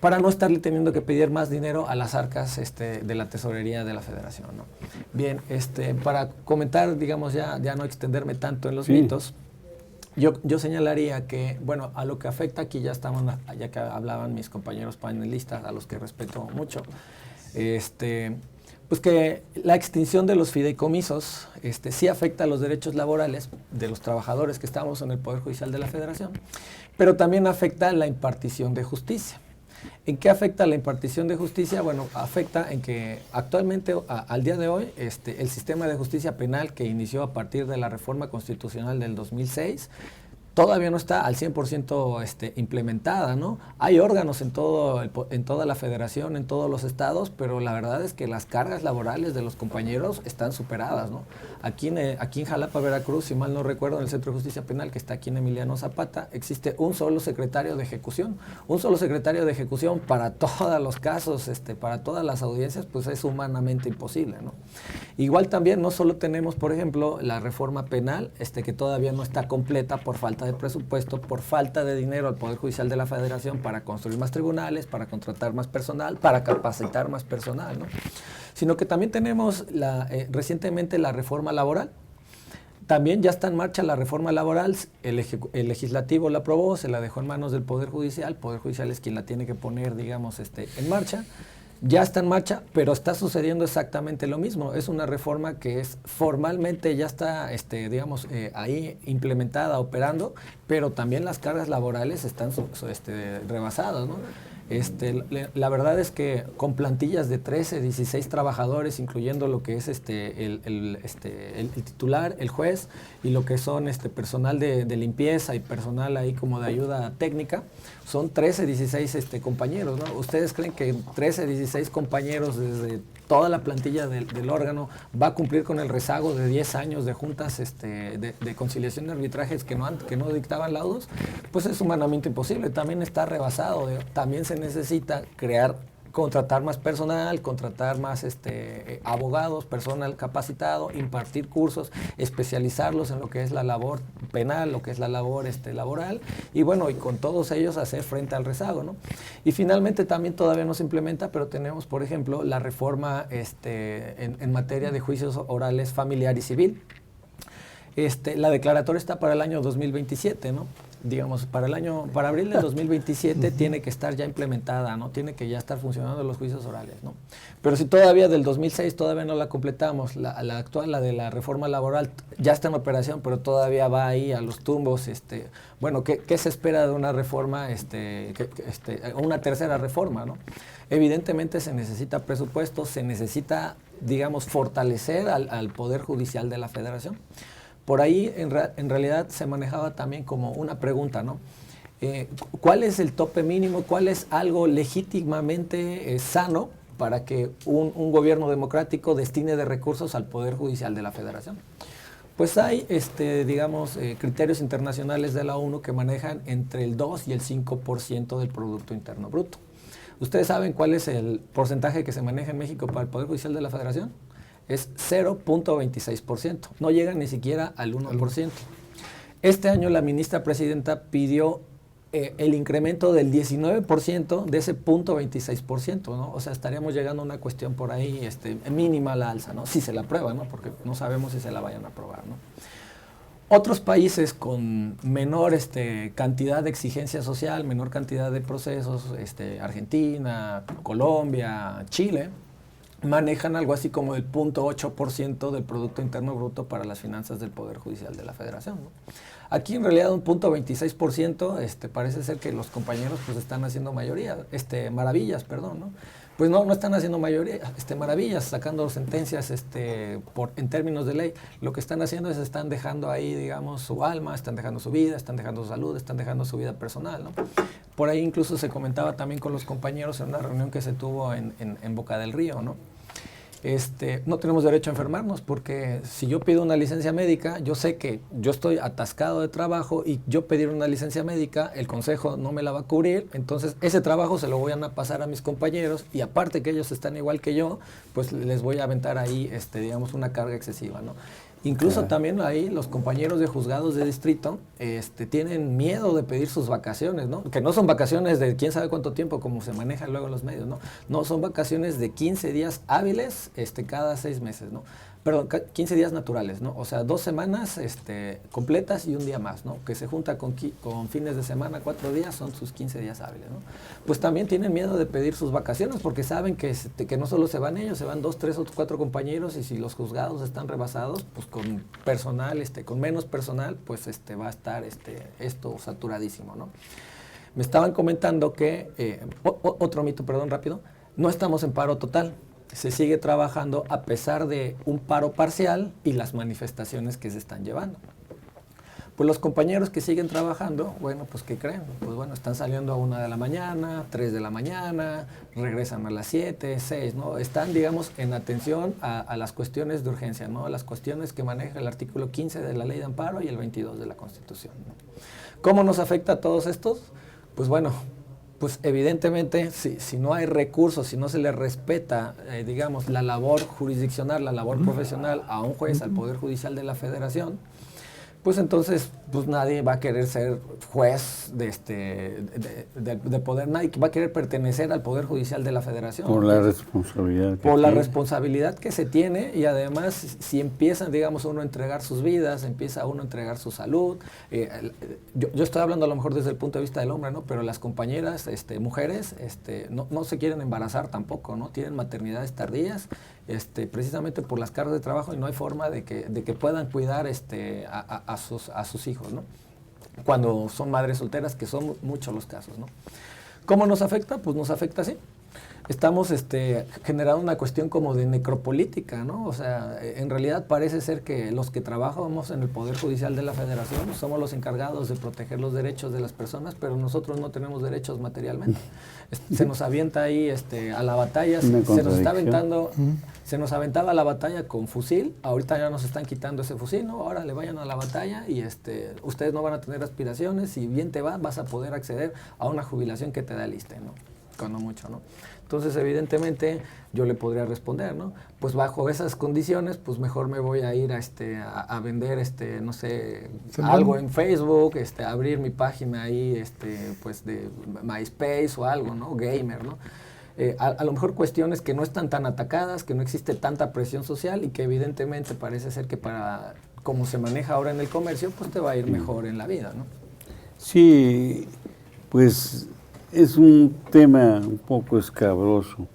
para no estarle teniendo que pedir más dinero a las arcas de la tesorería de la Federación, ¿no? Bien, para comentar, digamos, ya no extenderme tanto en los mitos, yo señalaría que, bueno, a lo que afecta aquí ya que hablaban mis compañeros panelistas, a los que respeto mucho, pues que la extinción de los fideicomisos sí afecta a los derechos laborales de los trabajadores que estamos en el Poder Judicial de la Federación, pero también afecta la impartición de justicia. ¿En qué afecta la impartición de justicia? Bueno, afecta en que actualmente, al día de hoy, el sistema de justicia penal que inició a partir de la reforma constitucional del 2006, todavía no está al 100% implementada, ¿no? Hay órganos en toda la federación, en todos los estados, pero la verdad es que las cargas laborales de los compañeros están superadas, ¿no? Aquí en Jalapa, Veracruz, si mal no recuerdo, en el Centro de Justicia Penal, que está aquí en Emiliano Zapata, existe un solo secretario de ejecución. Un solo secretario de ejecución para todos los casos, para todas las audiencias, pues es humanamente imposible, ¿no? Igual también no solo tenemos, por ejemplo, la reforma penal, que todavía no está completa por falta de presupuesto, por falta de dinero al Poder Judicial de la Federación para construir más tribunales, para contratar más personal, para capacitar más personal, ¿no? Sino que también tenemos recientemente la reforma laboral. También ya está en marcha la reforma laboral, el legislativo la aprobó, se la dejó en manos del Poder Judicial, el Poder Judicial es quien la tiene que poner, digamos, en marcha. Ya está en marcha, pero está sucediendo exactamente lo mismo. Es una reforma que formalmente ya está, digamos, ahí implementada, operando, pero también las cargas laborales están rebasadas, ¿no? La verdad es que con plantillas de 13, 16 trabajadores, incluyendo lo que es el titular, el juez, y lo que son personal de limpieza y personal ahí como de ayuda técnica, son 13, 16 compañeros, ¿no? ¿Ustedes creen que 13, 16 compañeros desde toda la plantilla del órgano va a cumplir con el rezago de 10 años de juntas de conciliación de arbitrajes que no dictaban laudos? Pues es humanamente imposible, también está rebasado, también se necesita contratar más personal, contratar más abogados, personal capacitado, impartir cursos, especializarlos en lo que es la labor penal, lo que es la labor laboral, y bueno, y con todos ellos hacer frente al rezago, ¿no? Y finalmente también todavía no se implementa, pero tenemos, por ejemplo, la reforma en materia de juicios orales familiar y civil. La declaratoria está para el año 2027, ¿no? Digamos, para abril del 2027 tiene que estar ya implementada, ¿no? Tiene que ya estar funcionando los juicios orales, ¿no? Pero si todavía del 2006 todavía no la completamos, la actual, la de la reforma laboral, ya está en operación, pero todavía va ahí a los tumbos, bueno, ¿qué se espera de una reforma, una tercera reforma, ¿no? Evidentemente se necesita presupuesto, se necesita, digamos, fortalecer al Poder Judicial de la Federación. Por ahí, en realidad, se manejaba también como una pregunta, ¿no? ¿Cuál es el tope mínimo? ¿Cuál es algo legítimamente sano para que un gobierno democrático destine de recursos al Poder Judicial de la Federación? Pues hay, digamos, criterios internacionales de la ONU que manejan entre el 2 y el 5% del Producto Interno Bruto. ¿Ustedes saben cuál es el porcentaje que se maneja en México para el Poder Judicial de la Federación? Es 0.26%, no llega ni siquiera al 1%. Este año la ministra presidenta pidió el incremento del 19% de ese 0.26%, ¿no? O sea, estaríamos llegando a una cuestión por ahí mínima a la alza, ¿no? Si se la aprueba, ¿no? Porque no sabemos si se la vayan a aprobar, ¿no? Otros países con menor cantidad de exigencia social, menor cantidad de procesos, Argentina, Colombia, Chile, manejan algo así como el 0.8% del Producto Interno Bruto para las finanzas del Poder Judicial de la Federación, ¿no? Aquí en realidad un 0.26%, parece ser que los compañeros pues están haciendo maravillas, perdón, ¿no? Pues no están haciendo maravillas, sacando sentencias en términos de ley. Lo que están haciendo es están dejando ahí, digamos, su alma, están dejando su vida, están dejando su salud, están dejando su vida personal, ¿no? Por ahí incluso se comentaba también con los compañeros en una reunión que se tuvo en Boca del Río, ¿no? No tenemos derecho a enfermarnos porque si yo pido una licencia médica, yo sé que yo estoy atascado de trabajo y yo pedir una licencia médica, el consejo no me la va a cubrir, entonces ese trabajo se lo voy a pasar a mis compañeros y aparte que ellos están igual que yo, pues les voy a aventar ahí, digamos, una carga excesiva, ¿no? Incluso también ahí los compañeros de juzgados de distrito tienen miedo de pedir sus vacaciones, ¿no? Que no son vacaciones de quién sabe cuánto tiempo, como se maneja luego en los medios, ¿no? No, son vacaciones de 15 días hábiles cada 6 meses, ¿no? Perdón, 15 días naturales, ¿no? O sea, 2 semanas completas y un día más, ¿no? Que se junta con fines de semana, 4 días, son sus 15 días hábiles, ¿no? Pues también tienen miedo de pedir sus vacaciones porque saben que no solo se van ellos, se van 2, 3 o 4 compañeros y si los juzgados están rebasados, pues con personal, con menos personal, pues va a estar esto saturadísimo, ¿no? Me estaban comentando que, otro mito, perdón, rápido, no estamos en paro total. Se sigue trabajando a pesar de un paro parcial y las manifestaciones que se están llevando. Pues los compañeros que siguen trabajando, bueno, pues ¿qué creen? Pues bueno, están saliendo a 1 de la mañana, 3 de la mañana, regresan a las 7, 6, ¿no? Están, digamos, en atención a las cuestiones de urgencia, ¿no? A las cuestiones que maneja el artículo 15 de la Ley de Amparo y el 22 de la Constitución, ¿no? ¿Cómo nos afecta a todos estos? Pues bueno, pues evidentemente si no hay recursos, si no se le respeta, digamos, la labor jurisdiccional, la labor profesional a un juez, al Poder Judicial de la Federación, pues entonces pues nadie va a querer ser juez de poder, nadie va a querer pertenecer al Poder Judicial de la Federación. Por la responsabilidad. Por la responsabilidad que se tiene y además si empiezan, digamos, uno a entregar sus vidas, empieza uno a entregar su salud. Yo estoy hablando a lo mejor desde el punto de vista del hombre, ¿no? Pero las compañeras, mujeres, no se quieren embarazar tampoco, ¿no? Tienen maternidades tardías, precisamente por las cargas de trabajo y no hay forma de que puedan cuidar a sus hijos, ¿no? Cuando son madres solteras, que son muchos los casos, ¿no? ¿Cómo nos afecta? Pues nos afecta así. Estamos generando una cuestión como de necropolítica, ¿no? O sea, en realidad parece ser que los que trabajamos en el Poder Judicial de la Federación somos los encargados de proteger los derechos de las personas, pero nosotros no tenemos derechos materialmente. Se nos avienta ahí a la batalla, se nos aventaba a la batalla con fusil, ahorita ya nos están quitando ese fusil, ¿no? Ahora le vayan a la batalla y ustedes no van a tener aspiraciones, si bien te va, vas a poder acceder a una jubilación que te da el ISSSTE, ¿no? Cuando mucho, ¿no? Entonces, evidentemente, yo le podría responder, ¿no? Pues bajo esas condiciones, pues mejor me voy a ir a vender, no sé, algo en Facebook, abrir mi página ahí, pues de MySpace o algo, ¿no? Gamer, ¿no? A lo mejor cuestiones que no están tan atacadas, que no existe tanta presión social y que evidentemente parece ser que para como se maneja ahora en el comercio, pues te va a ir mejor en la vida, ¿no? Sí, pues es un tema un poco escabroso,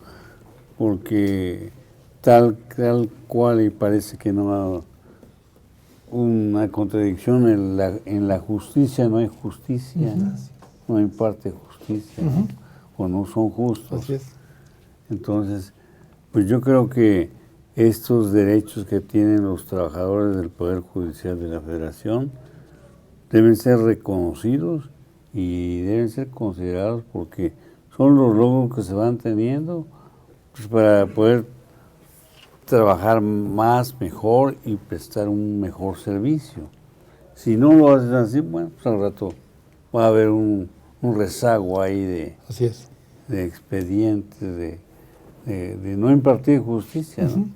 porque tal cual y parece que no hay una contradicción en la justicia, no hay justicia, no hay parte de justicia, ¿no? O no son justos. Así es. Entonces, pues yo creo que estos derechos que tienen los trabajadores del Poder Judicial de la Federación deben ser reconocidos y deben ser considerados porque son los logros que se van teniendo pues, para poder trabajar más, mejor y prestar un mejor servicio. Si no lo hacen así, bueno, pues al rato va a haber un rezago ahí Así es. de expedientes, de no impartir justicia, ¿no?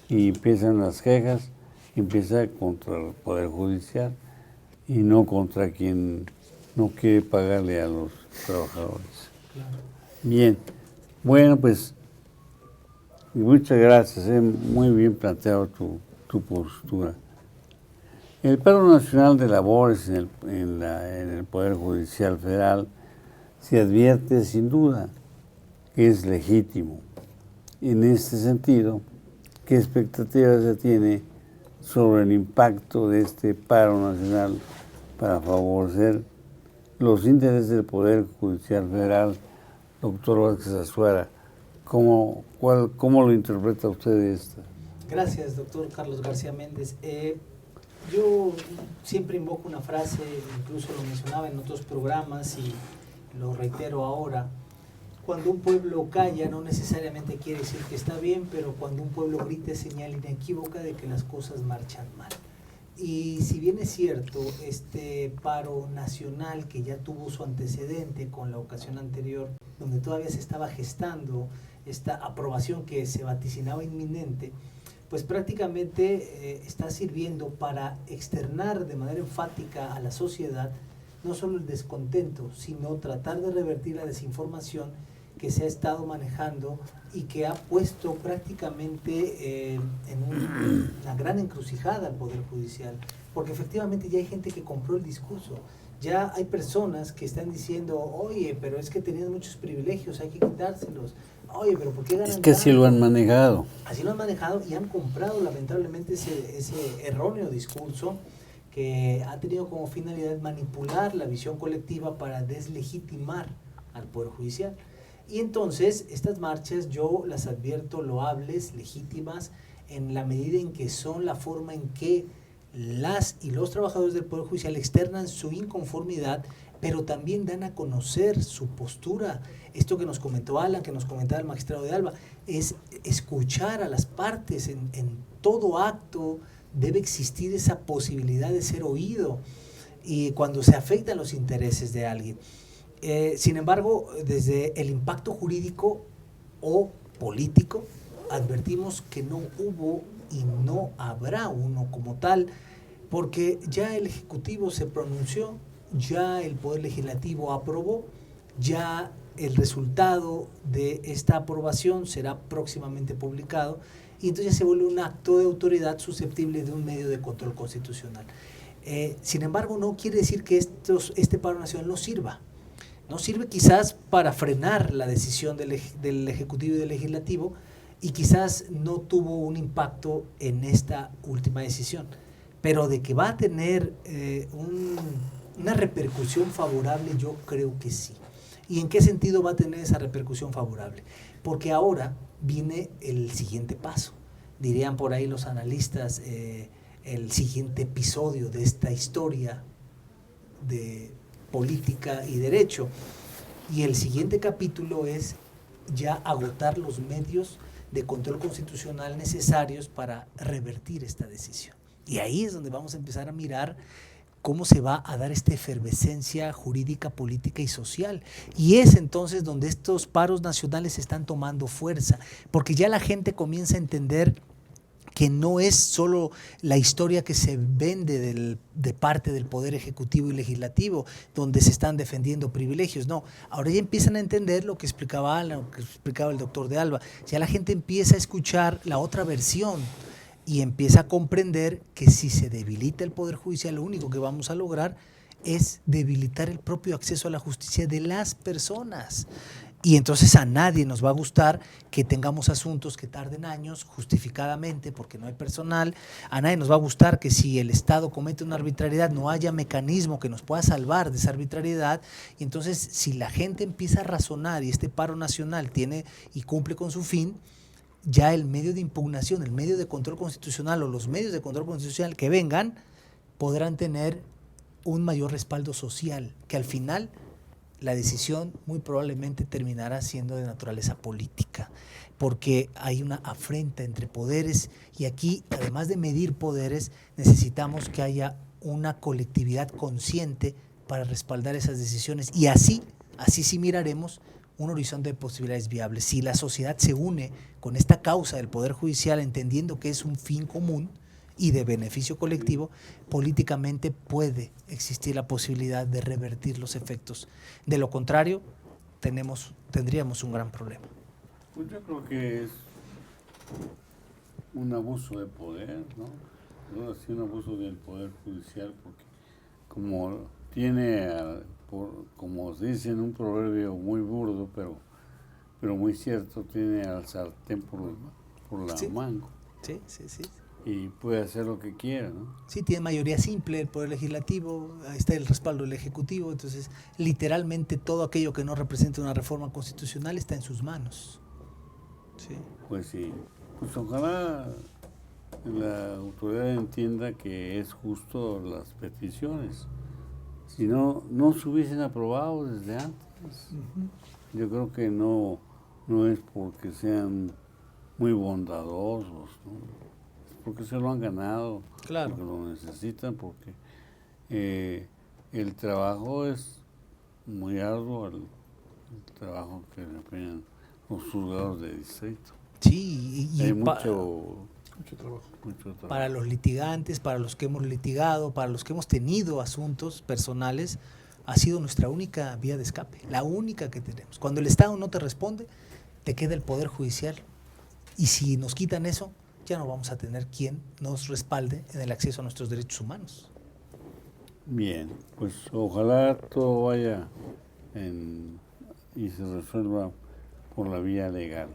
Y empiezan las quejas, empieza contra el Poder Judicial y no contra quien no quiere pagarle a los trabajadores. Claro. Bien, bueno, pues muchas gracias, muy bien planteado tu postura. El paro nacional de labores en el Poder Judicial Federal se advierte sin duda que es legítimo. En este sentido, ¿qué expectativas se tiene sobre el impacto de este paro nacional para favorecer los intereses del Poder Judicial Federal? Doctor Vázquez Azuara, ¿cómo lo interpreta usted esto? Gracias, doctor Carlos García Méndez. Yo siempre invoco una frase, incluso lo mencionaba en otros programas y lo reitero ahora. Cuando un pueblo calla no necesariamente quiere decir que está bien, pero cuando un pueblo grita es señal inequívoca de que las cosas marchan mal. Y si bien es cierto, este paro nacional que ya tuvo su antecedente con la ocasión anterior, donde todavía se estaba gestando esta aprobación que se vaticinaba inminente, pues prácticamente está sirviendo para externar de manera enfática a la sociedad no solo el descontento, sino tratar de revertir la desinformación que se ha estado manejando y que ha puesto prácticamente en una gran encrucijada al Poder Judicial, porque efectivamente ya hay gente que compró el discurso, ya hay personas que están diciendo, oye, pero es que tenían muchos privilegios, hay que quitárselos, oye, pero ¿por qué ganan Es que así lo han manejado. Así lo han manejado y han comprado lamentablemente ese erróneo discurso que ha tenido como finalidad manipular la visión colectiva para deslegitimar al Poder Judicial. Y entonces estas marchas yo las advierto loables, legítimas, en la medida en que son la forma en que las y los trabajadores del Poder Judicial externan su inconformidad, pero también dan a conocer su postura. Esto que nos comentó Alan, que nos comentaba el magistrado de Alba, es escuchar a las partes en todo acto. Debe existir esa posibilidad de ser oído y cuando se afectan los intereses de alguien. Sin embargo, desde el impacto jurídico o político, advertimos que no hubo y no habrá uno como tal, porque ya el Ejecutivo se pronunció, ya el Poder Legislativo aprobó, ya el resultado de esta aprobación será próximamente publicado y entonces se vuelve un acto de autoridad susceptible de un medio de control constitucional. Sin embargo, no quiere decir que este paro nacional no sirva. No sirve quizás para frenar la decisión del Ejecutivo y del Legislativo y quizás no tuvo un impacto en esta última decisión, pero de que va a tener una repercusión favorable, yo creo que sí. ¿Y en qué sentido va a tener esa repercusión favorable? Porque ahora viene el siguiente paso. Dirían por ahí los analistas, el siguiente episodio de esta historia de política y derecho. Y el siguiente capítulo es ya agotar los medios de control constitucional necesarios para revertir esta decisión. Y ahí es donde vamos a empezar a mirar cómo se va a dar esta efervescencia jurídica, política y social. Y es entonces donde estos paros nacionales están tomando fuerza, porque ya la gente comienza a entender que no es solo la historia que se vende de parte del Poder Ejecutivo y Legislativo, donde se están defendiendo privilegios. No, ahora ya empiezan a entender lo que explicaba Alan, lo que explicaba el doctor de Alba. Ya la gente empieza a escuchar la otra versión y empieza a comprender que si se debilita el Poder Judicial, lo único que vamos a lograr es debilitar el propio acceso a la justicia de las personas. Y entonces a nadie nos va a gustar que tengamos asuntos que tarden años justificadamente porque no hay personal. A nadie nos va a gustar que si el Estado comete una arbitrariedad no haya mecanismo que nos pueda salvar de esa arbitrariedad. Y entonces si la gente empieza a razonar y este paro nacional tiene y cumple con su fin, ya el medio de impugnación, el medio de control constitucional o los medios de control constitucional que vengan podrán tener un mayor respaldo social, que al final la decisión muy probablemente terminará siendo de naturaleza política, porque hay una afrenta entre poderes y aquí, además de medir poderes, necesitamos que haya una colectividad consciente para respaldar esas decisiones y así sí miraremos un horizonte de posibilidades viables. Si la sociedad se une con esta causa del Poder Judicial entendiendo que es un fin común y de beneficio colectivo, políticamente puede existir la posibilidad de revertir los efectos. De lo contrario, tendríamos un gran problema. Pues yo creo que es un abuso de poder, ¿no? No es un abuso del Poder Judicial porque como como se dice en un proverbio muy burdo, pero muy cierto, tiene al sartén por la manga. Sí. Y puede hacer lo que quiera, ¿no? Sí, tiene mayoría simple el Poder Legislativo, ahí está el respaldo del Ejecutivo, entonces literalmente todo aquello que no represente una reforma constitucional está en sus manos. Sí. Pues sí, pues ojalá la autoridad entienda que es justo las peticiones. Si no se hubiesen aprobado desde antes. Yo creo que no es porque sean muy bondadosos, ¿no? Porque se lo han ganado, claro, porque lo necesitan, porque el trabajo es muy arduo, el trabajo que desempeñan los juzgados de distrito. Sí, y hay mucho trabajo. Para los litigantes, para los que hemos litigado, para los que hemos tenido asuntos personales, ha sido nuestra única vía de escape, la única que tenemos. Cuando el Estado no te responde, te queda el Poder Judicial. Y si nos quitan eso, ya no vamos a tener quien nos respalde en el acceso a nuestros derechos humanos. Bien, pues ojalá todo vaya y se resuelva por la vía legal.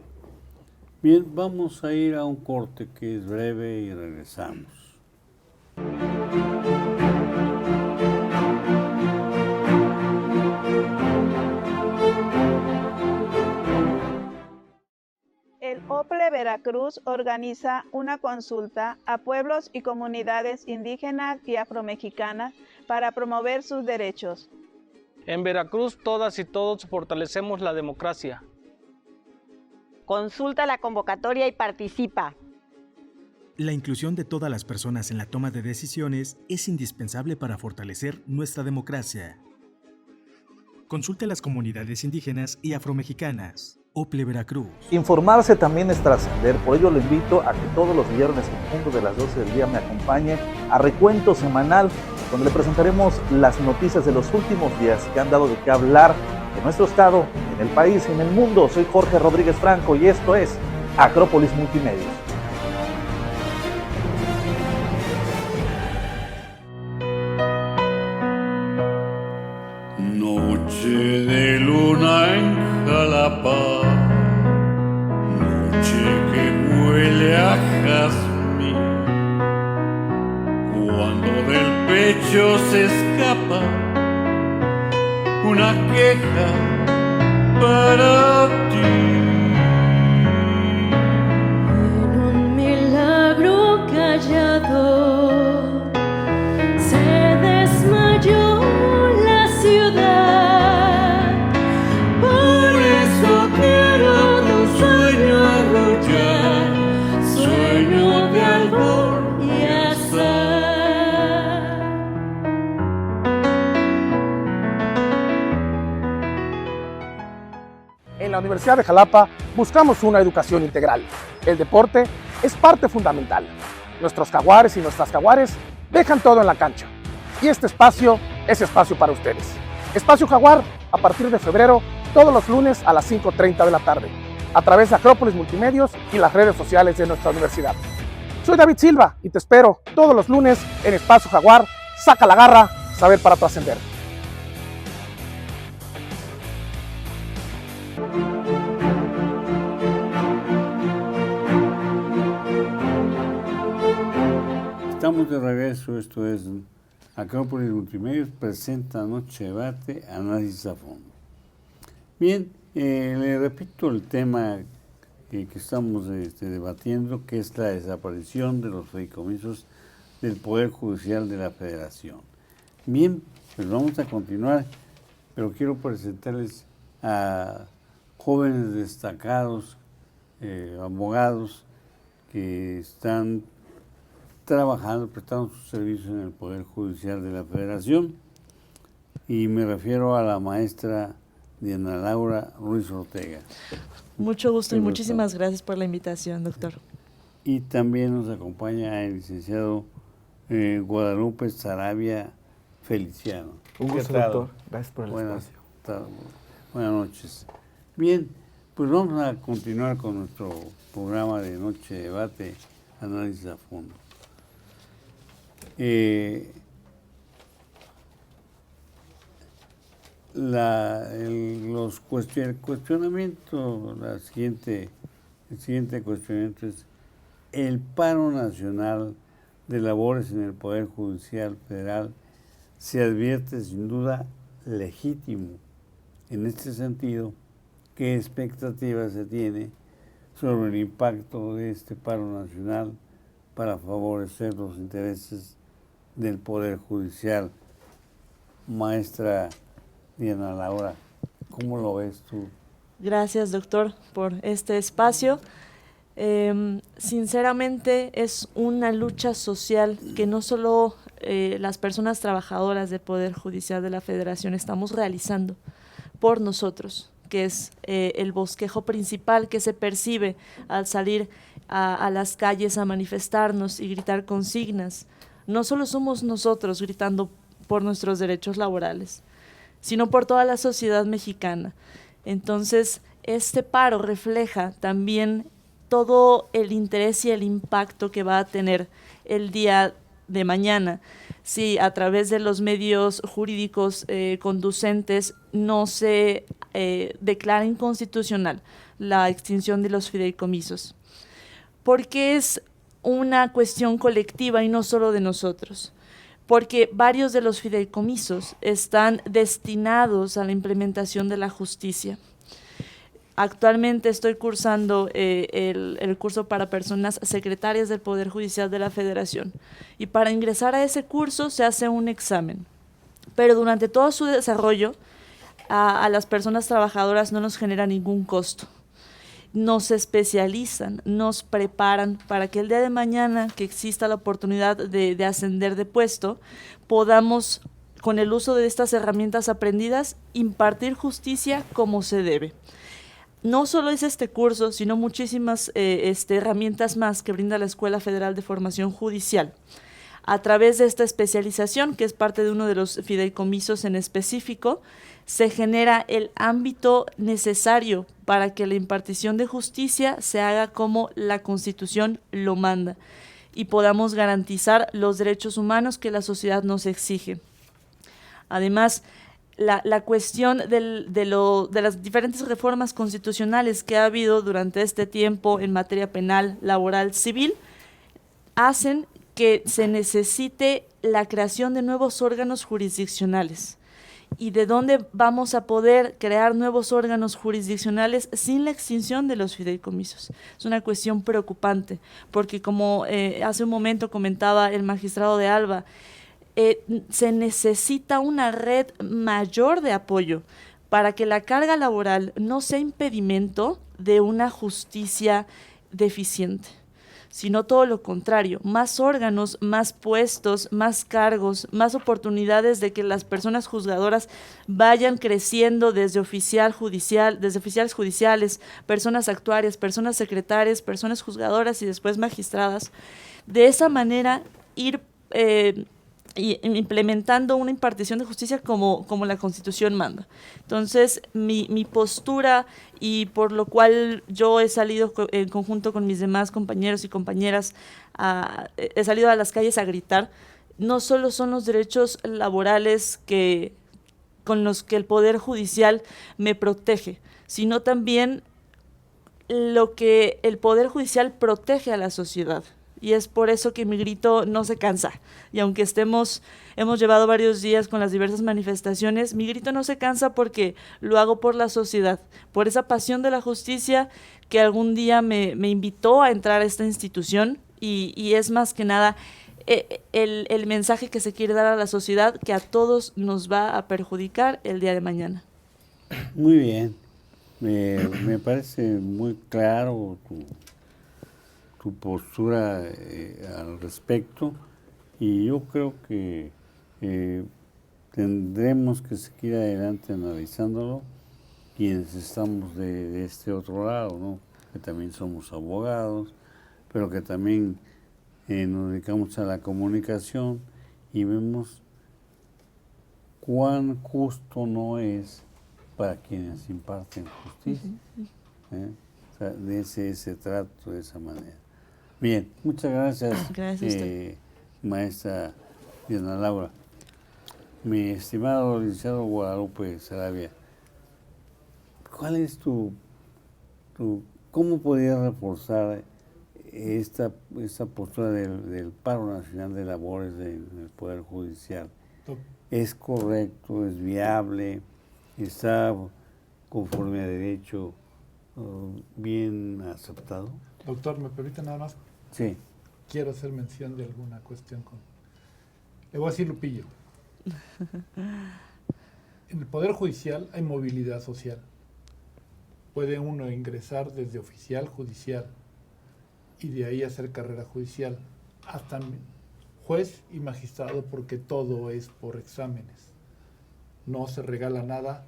Bien, vamos a ir a un corte que es breve y regresamos. El OPLE Veracruz organiza una consulta a pueblos y comunidades indígenas y afromexicanas para promover sus derechos. En Veracruz, todas y todos fortalecemos la democracia. Consulta la convocatoria y participa. La inclusión de todas las personas en la toma de decisiones es indispensable para fortalecer nuestra democracia. Consulte a las comunidades indígenas y afromexicanas. OPLE Veracruz. Informarse también es trascender, por ello lo invito a que todos los viernes en punto de las 12 del día me acompañe a Recuento Semanal, donde le presentaremos las noticias de los últimos días que han dado de qué hablar en nuestro estado, en el país, en el mundo. Soy Jorge Rodríguez Franco y esto es Acrópolis Multimedios. Noche de luna en Jalapa, noche que huele a jazmín, cuando del pecho se escapa una queja para ti. En un milagro callado se desmayó la ciudad, por eso quiero tu sueño arrullar, sueño de albor y azar. En la Universidad de Jalapa buscamos una educación integral. El deporte es parte fundamental. Nuestros jaguares y nuestras jaguares dejan todo en la cancha. Y este espacio es espacio para ustedes. Espacio Jaguar, a partir de febrero, todos los lunes a las 5:30 de la tarde, a través de Acrópolis Multimedios y las redes sociales de nuestra universidad. Soy David Silva y te espero todos los lunes en Espacio Jaguar. Saca la garra, saber para trascender. Estamos de regreso, esto es Acrópolis Multimedios, presenta Noche de Debate, análisis a fondo. Bien, le repito el tema que estamos debatiendo, que es la desaparición de los fideicomisos del Poder Judicial de la Federación. Bien, pues vamos a continuar. pero quiero presentarles a jóvenes destacados, abogados que están trabajando, prestando sus servicios en el Poder Judicial de la Federación, y me refiero a la maestra Diana Laura Ruiz Ortega. Mucho gusto y muchísimas gracias por la invitación, doctor. Y también nos acompaña el licenciado Guadalupe Sarabia Feliciano. Un gusto, doctor. Gracias por el espacio. Buenas noches. Bien, pues vamos a continuar con nuestro programa de Noche de Debate, Análisis a Fondo. El cuestionamiento, el siguiente cuestionamiento es: el paro nacional de labores en el Poder Judicial Federal se advierte sin duda legítimo. En este sentido, ¿qué expectativas se tiene sobre el impacto de este paro nacional para favorecer los intereses del Poder Judicial? Maestra Diana Laura, ¿cómo lo ves tú? Gracias, doctor, por este espacio. Sinceramente es una lucha social que no solo las personas trabajadoras del Poder Judicial de la Federación estamos realizando por nosotros, que es el bosquejo principal que se percibe al salir a las calles a manifestarnos y gritar consignas. No solo somos nosotros gritando por nuestros derechos laborales, sino por toda la sociedad mexicana. Entonces, este paro refleja también todo el interés y el impacto que va a tener el día de mañana si a través de los medios jurídicos conducentes no se declara inconstitucional la extinción de los fideicomisos. Porque es una cuestión colectiva y no solo de nosotros. Porque varios de los fideicomisos están destinados a la implementación de la justicia. Actualmente estoy cursando el curso para personas secretarias del Poder Judicial de la Federación, y para ingresar a ese curso se hace un examen, pero durante todo su desarrollo a las personas trabajadoras no nos genera ningún costo. Nos especializan, nos preparan para que el día de mañana que exista la oportunidad de ascender de puesto, podamos, con el uso de estas herramientas aprendidas, impartir justicia como se debe. No solo es este curso, sino muchísimas herramientas más que brinda la Escuela Federal de Formación Judicial. A través de esta especialización, que es parte de uno de los fideicomisos en específico, se genera el ámbito necesario para que la impartición de justicia se haga como la Constitución lo manda y podamos garantizar los derechos humanos que la sociedad nos exige. Además, la cuestión de las diferentes reformas constitucionales que ha habido durante este tiempo en materia penal, laboral, civil, hacen que se necesite la creación de nuevos órganos jurisdiccionales. ¿Y de dónde vamos a poder crear nuevos órganos jurisdiccionales sin la extinción de los fideicomisos? Es una cuestión preocupante, porque como hace un momento comentaba el magistrado de Alba, se necesita una red mayor de apoyo para que la carga laboral no sea impedimento de una justicia deficiente, sino todo lo contrario, más órganos, más puestos, más cargos, más oportunidades de que las personas juzgadoras vayan creciendo desde oficiales judiciales, personas actuarias, personas secretarias, personas juzgadoras y después magistradas. De esa manera ir y implementando una impartición de justicia como la Constitución manda. Entonces, mi postura, y por lo cual yo he salido en conjunto con mis demás compañeros y compañeras, he salido a las calles a gritar, no solo son los derechos laborales con los que el Poder Judicial me protege, sino también lo que el Poder Judicial protege a la sociedad. Y es por eso que mi grito no se cansa. Y aunque hemos llevado varios días con las diversas manifestaciones, mi grito no se cansa porque lo hago por la sociedad, por esa pasión de la justicia que algún día me invitó a entrar a esta institución, y es más que nada el mensaje que se quiere dar a la sociedad, que a todos nos va a perjudicar el día de mañana. Muy bien, me parece muy claro tu postura al respecto, y yo creo que tendremos que seguir adelante analizándolo, quienes estamos de este otro lado, ¿no? Que también somos abogados, pero que también nos dedicamos a la comunicación y vemos cuán justo no es para quienes imparten justicia. O sea, de ese trato, de esa manera. Bien, muchas gracias, maestra Diana Laura. Mi estimado licenciado Guadalupe Sarabia, ¿cuál es cómo podrías reforzar esta postura del paro nacional de labores del Poder Judicial? ¿Es correcto, es viable, está conforme a derecho, bien aceptado? Doctor, ¿me permite nada más? Sí. Quiero hacer mención de alguna cuestión le voy a decir Lupillo. En el Poder Judicial hay movilidad social. Puede uno ingresar desde oficial judicial y de ahí hacer carrera judicial hasta juez y magistrado, porque todo es por exámenes. No se regala nada.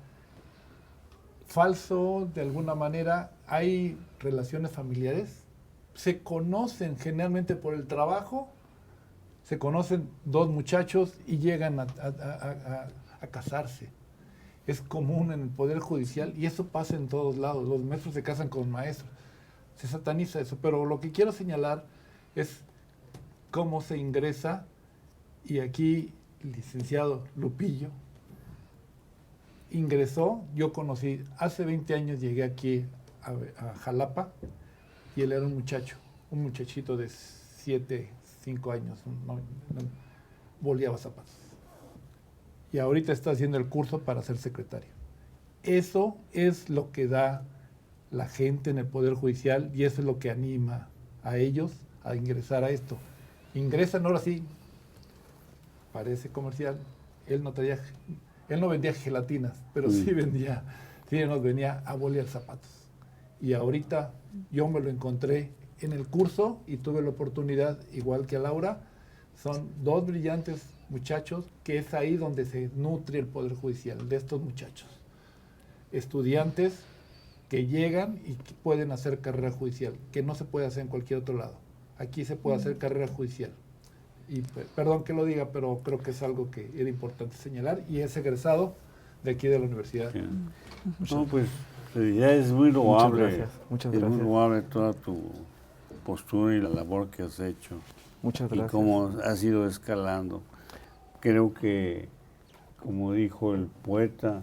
Falso, de alguna manera, hay relaciones familiares, se conocen generalmente por el trabajo, se conocen dos muchachos y llegan a casarse. Es común en el Poder Judicial y eso pasa en todos lados. Los maestros se casan con maestros. Se sataniza eso. Pero lo que quiero señalar es cómo se ingresa, y aquí el licenciado Lupillo ingresó. Yo conocí, hace 20 años llegué aquí a Jalapa y él era un muchachito de 5 años, no boleaba zapatos. Y ahorita está haciendo el curso para ser secretario. Eso es lo que da la gente en el Poder Judicial y eso es lo que anima a ellos a ingresar a esto. Ingresan ahora sí, parece comercial, él no vendía gelatinas, pero sí nos venía a bolear zapatos. Y ahorita yo me lo encontré en el curso y tuve la oportunidad, igual que a Laura, son dos brillantes muchachos, que es ahí donde se nutre el Poder Judicial, de estos muchachos. Estudiantes que llegan y que pueden hacer carrera judicial, que no se puede hacer en cualquier otro lado. Aquí se puede hacer carrera judicial. Y perdón que lo diga, pero creo que es algo que era importante señalar, y es egresado de aquí de la universidad. Sí. No, pues ya es muy loable. Muchas gracias. Es muy loable toda tu postura y la labor que has hecho. Muchas gracias. Y cómo has ido escalando. Creo que, como dijo el poeta,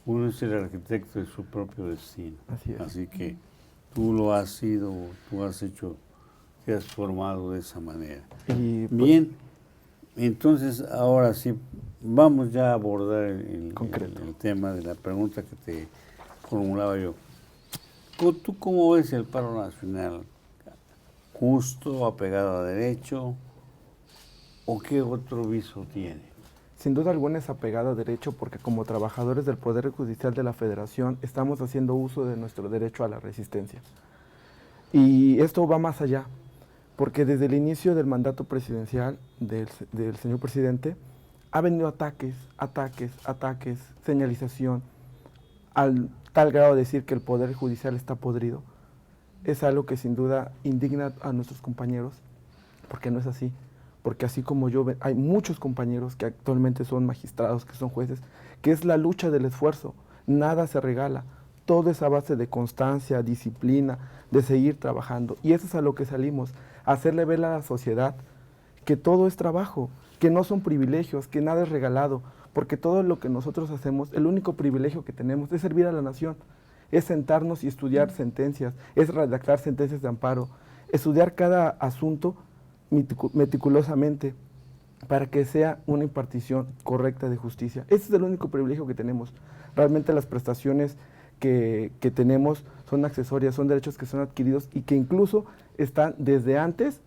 uno es el arquitecto de su propio destino. Así es. Así que tú lo has sido, tú has hecho, te has formado de esa manera. Y bien, entonces ahora sí, vamos ya a abordar el tema de la pregunta que te formulaba yo. ¿Tú cómo ves el paro nacional? ¿Justo, apegado a derecho, o qué otro viso tiene? Sin duda alguna es apegado a derecho, porque como trabajadores del Poder Judicial de la Federación estamos haciendo uso de nuestro derecho a la resistencia. Y esto va más allá, porque desde el inicio del mandato presidencial del señor presidente ha venido ataques, señalización, al tal grado de decir que el Poder Judicial está podrido. Es algo que sin duda indigna a nuestros compañeros, porque no es así. Porque así como yo, hay muchos compañeros que actualmente son magistrados, que son jueces, que es la lucha del esfuerzo. Nada se regala. Todo es a base de constancia, disciplina, de seguir trabajando. Y eso es a lo que salimos, a hacerle ver a la sociedad que todo es trabajo, que no son privilegios, que nada es regalado, porque todo lo que nosotros hacemos, el único privilegio que tenemos es servir a la nación, es sentarnos y estudiar sentencias, es redactar sentencias de amparo, estudiar cada asunto meticulosamente para que sea una impartición correcta de justicia. Ese es el único privilegio que tenemos. Realmente las prestaciones que tenemos son accesorias, son derechos que son adquiridos y que incluso están desde antes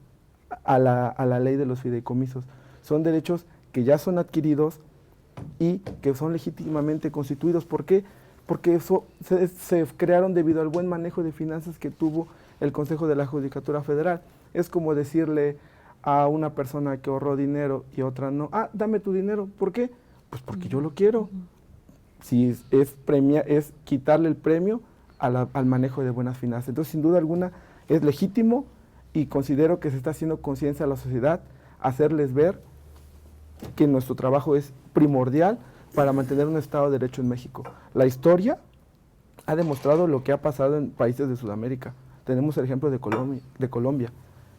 a la ley de los fideicomisos. Son derechos que ya son adquiridos y que son legítimamente constituidos. ¿Por qué? Porque se crearon debido al buen manejo de finanzas que tuvo el Consejo de la Judicatura Federal. Es como decirle a una persona que ahorró dinero y otra no, dame tu dinero. ¿Por qué? Pues porque yo lo quiero. Si es quitarle el premio al manejo de buenas finanzas. Entonces, sin duda alguna, es legítimo y considero que se está haciendo conciencia a la sociedad, hacerles ver que nuestro trabajo es primordial para mantener un Estado de Derecho en México. La historia ha demostrado lo que ha pasado en países de Sudamérica. Tenemos el ejemplo de Colombia.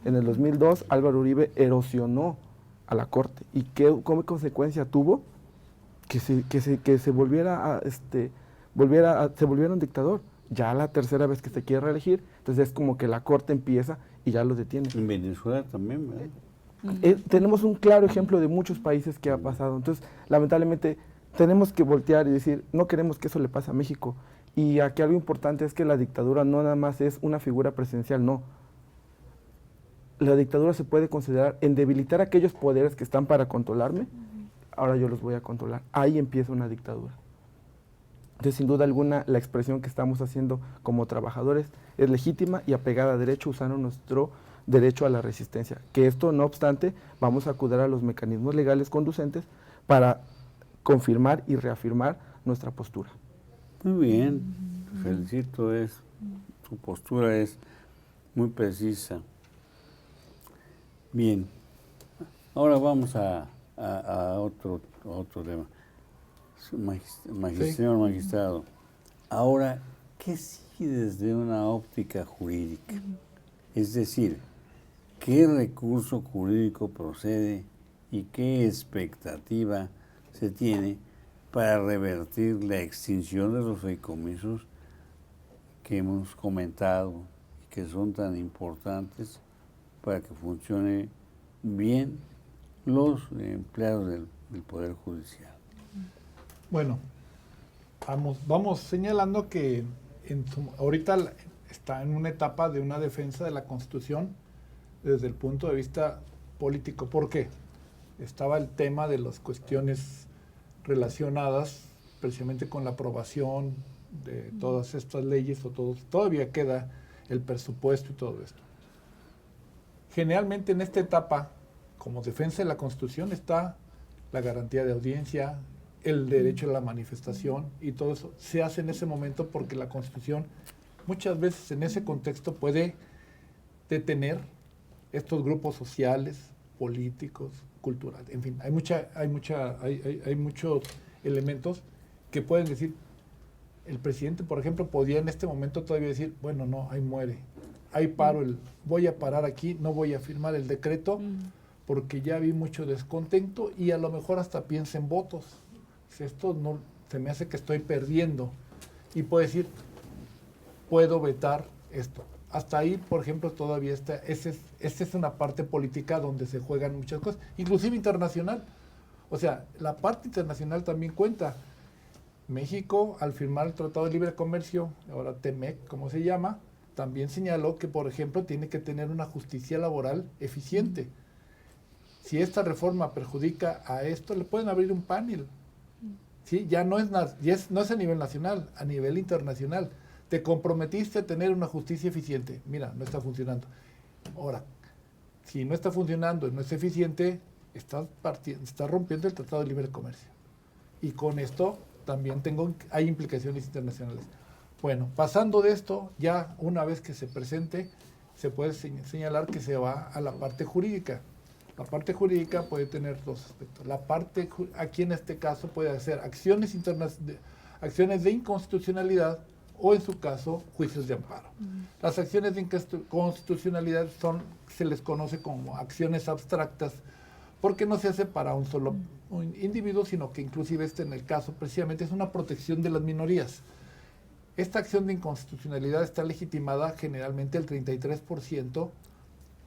En el 2002, Álvaro Uribe erosionó a la Corte. ¿Y qué consecuencia tuvo? Que se volviera se volviera un dictador. Ya la tercera vez que se quiere reelegir, entonces es como que la Corte empieza y ya lo detiene. En Venezuela también, ¿verdad? Tenemos un claro ejemplo de muchos países que ha pasado. Entonces, lamentablemente, tenemos que voltear y decir, no queremos que eso le pase a México. Y aquí algo importante es que la dictadura no nada más es una figura presidencial, no. La dictadura se puede considerar en debilitar aquellos poderes que están para controlarme, ahora yo los voy a controlar. Ahí empieza una dictadura. Entonces, sin duda alguna, la expresión que estamos haciendo como trabajadores es legítima y apegada a derecho, usando nuestro derecho a la resistencia. Que esto, no obstante, vamos a acudir a los mecanismos legales conducentes para confirmar y reafirmar nuestra postura. Muy bien, felicito, tu postura es muy precisa. Bien, ahora vamos a otro tema. Magistrado, ahora, ¿qué sigue desde una óptica jurídica? Es decir, ¿qué recurso jurídico procede y qué expectativa se tiene para revertir la extinción de los fideicomisos que hemos comentado y que son tan importantes para que funcione bien los empleados del Poder Judicial? Bueno, vamos señalando que ahorita está en una etapa de una defensa de la Constitución desde el punto de vista político. ¿Por qué? Estaba el tema de las cuestiones relacionadas precisamente con la aprobación de todas estas leyes, todavía queda el presupuesto y todo esto. Generalmente en esta etapa, como defensa de la Constitución, está la garantía de audiencia, el derecho a la manifestación y todo eso se hace en ese momento porque la Constitución muchas veces en ese contexto puede detener estos grupos sociales, políticos, culturales, en fin, hay muchos elementos que pueden decir, el presidente, por ejemplo, podría en este momento todavía decir, bueno, no, ahí muere, ahí paro, voy a parar aquí, no voy a firmar el decreto, porque ya vi mucho descontento y a lo mejor hasta piensa en votos. Esto no, se me hace que estoy perdiendo. Y puede decir, puedo vetar esto. Hasta ahí, por ejemplo, todavía esta es una parte política donde se juegan muchas cosas, inclusive internacional. O sea, la parte internacional también cuenta. México, al firmar el Tratado de Libre Comercio, ahora TEMEC, como se llama, también señaló que, por ejemplo, tiene que tener una justicia laboral eficiente. Si esta reforma perjudica a esto, le pueden abrir un panel. ¿Sí? Ya no es a nivel nacional, a nivel internacional. Te comprometiste a tener una justicia eficiente. Mira, no está funcionando. Ahora, si no está funcionando y no es eficiente, estás rompiendo el Tratado de Libre Comercio. Y con esto también hay implicaciones internacionales. Bueno, pasando de esto, ya una vez que se presente, se puede señalar que se va a la parte jurídica. La parte jurídica puede tener dos aspectos. La parte, aquí en este caso, puede hacer acciones de inconstitucionalidad o, en su caso, juicios de amparo. Las acciones de inconstitucionalidad se les conoce como acciones abstractas porque no se hace para un solo individuo, sino que inclusive en el caso precisamente es una protección de las minorías. Esta acción de inconstitucionalidad está legitimada generalmente el 33%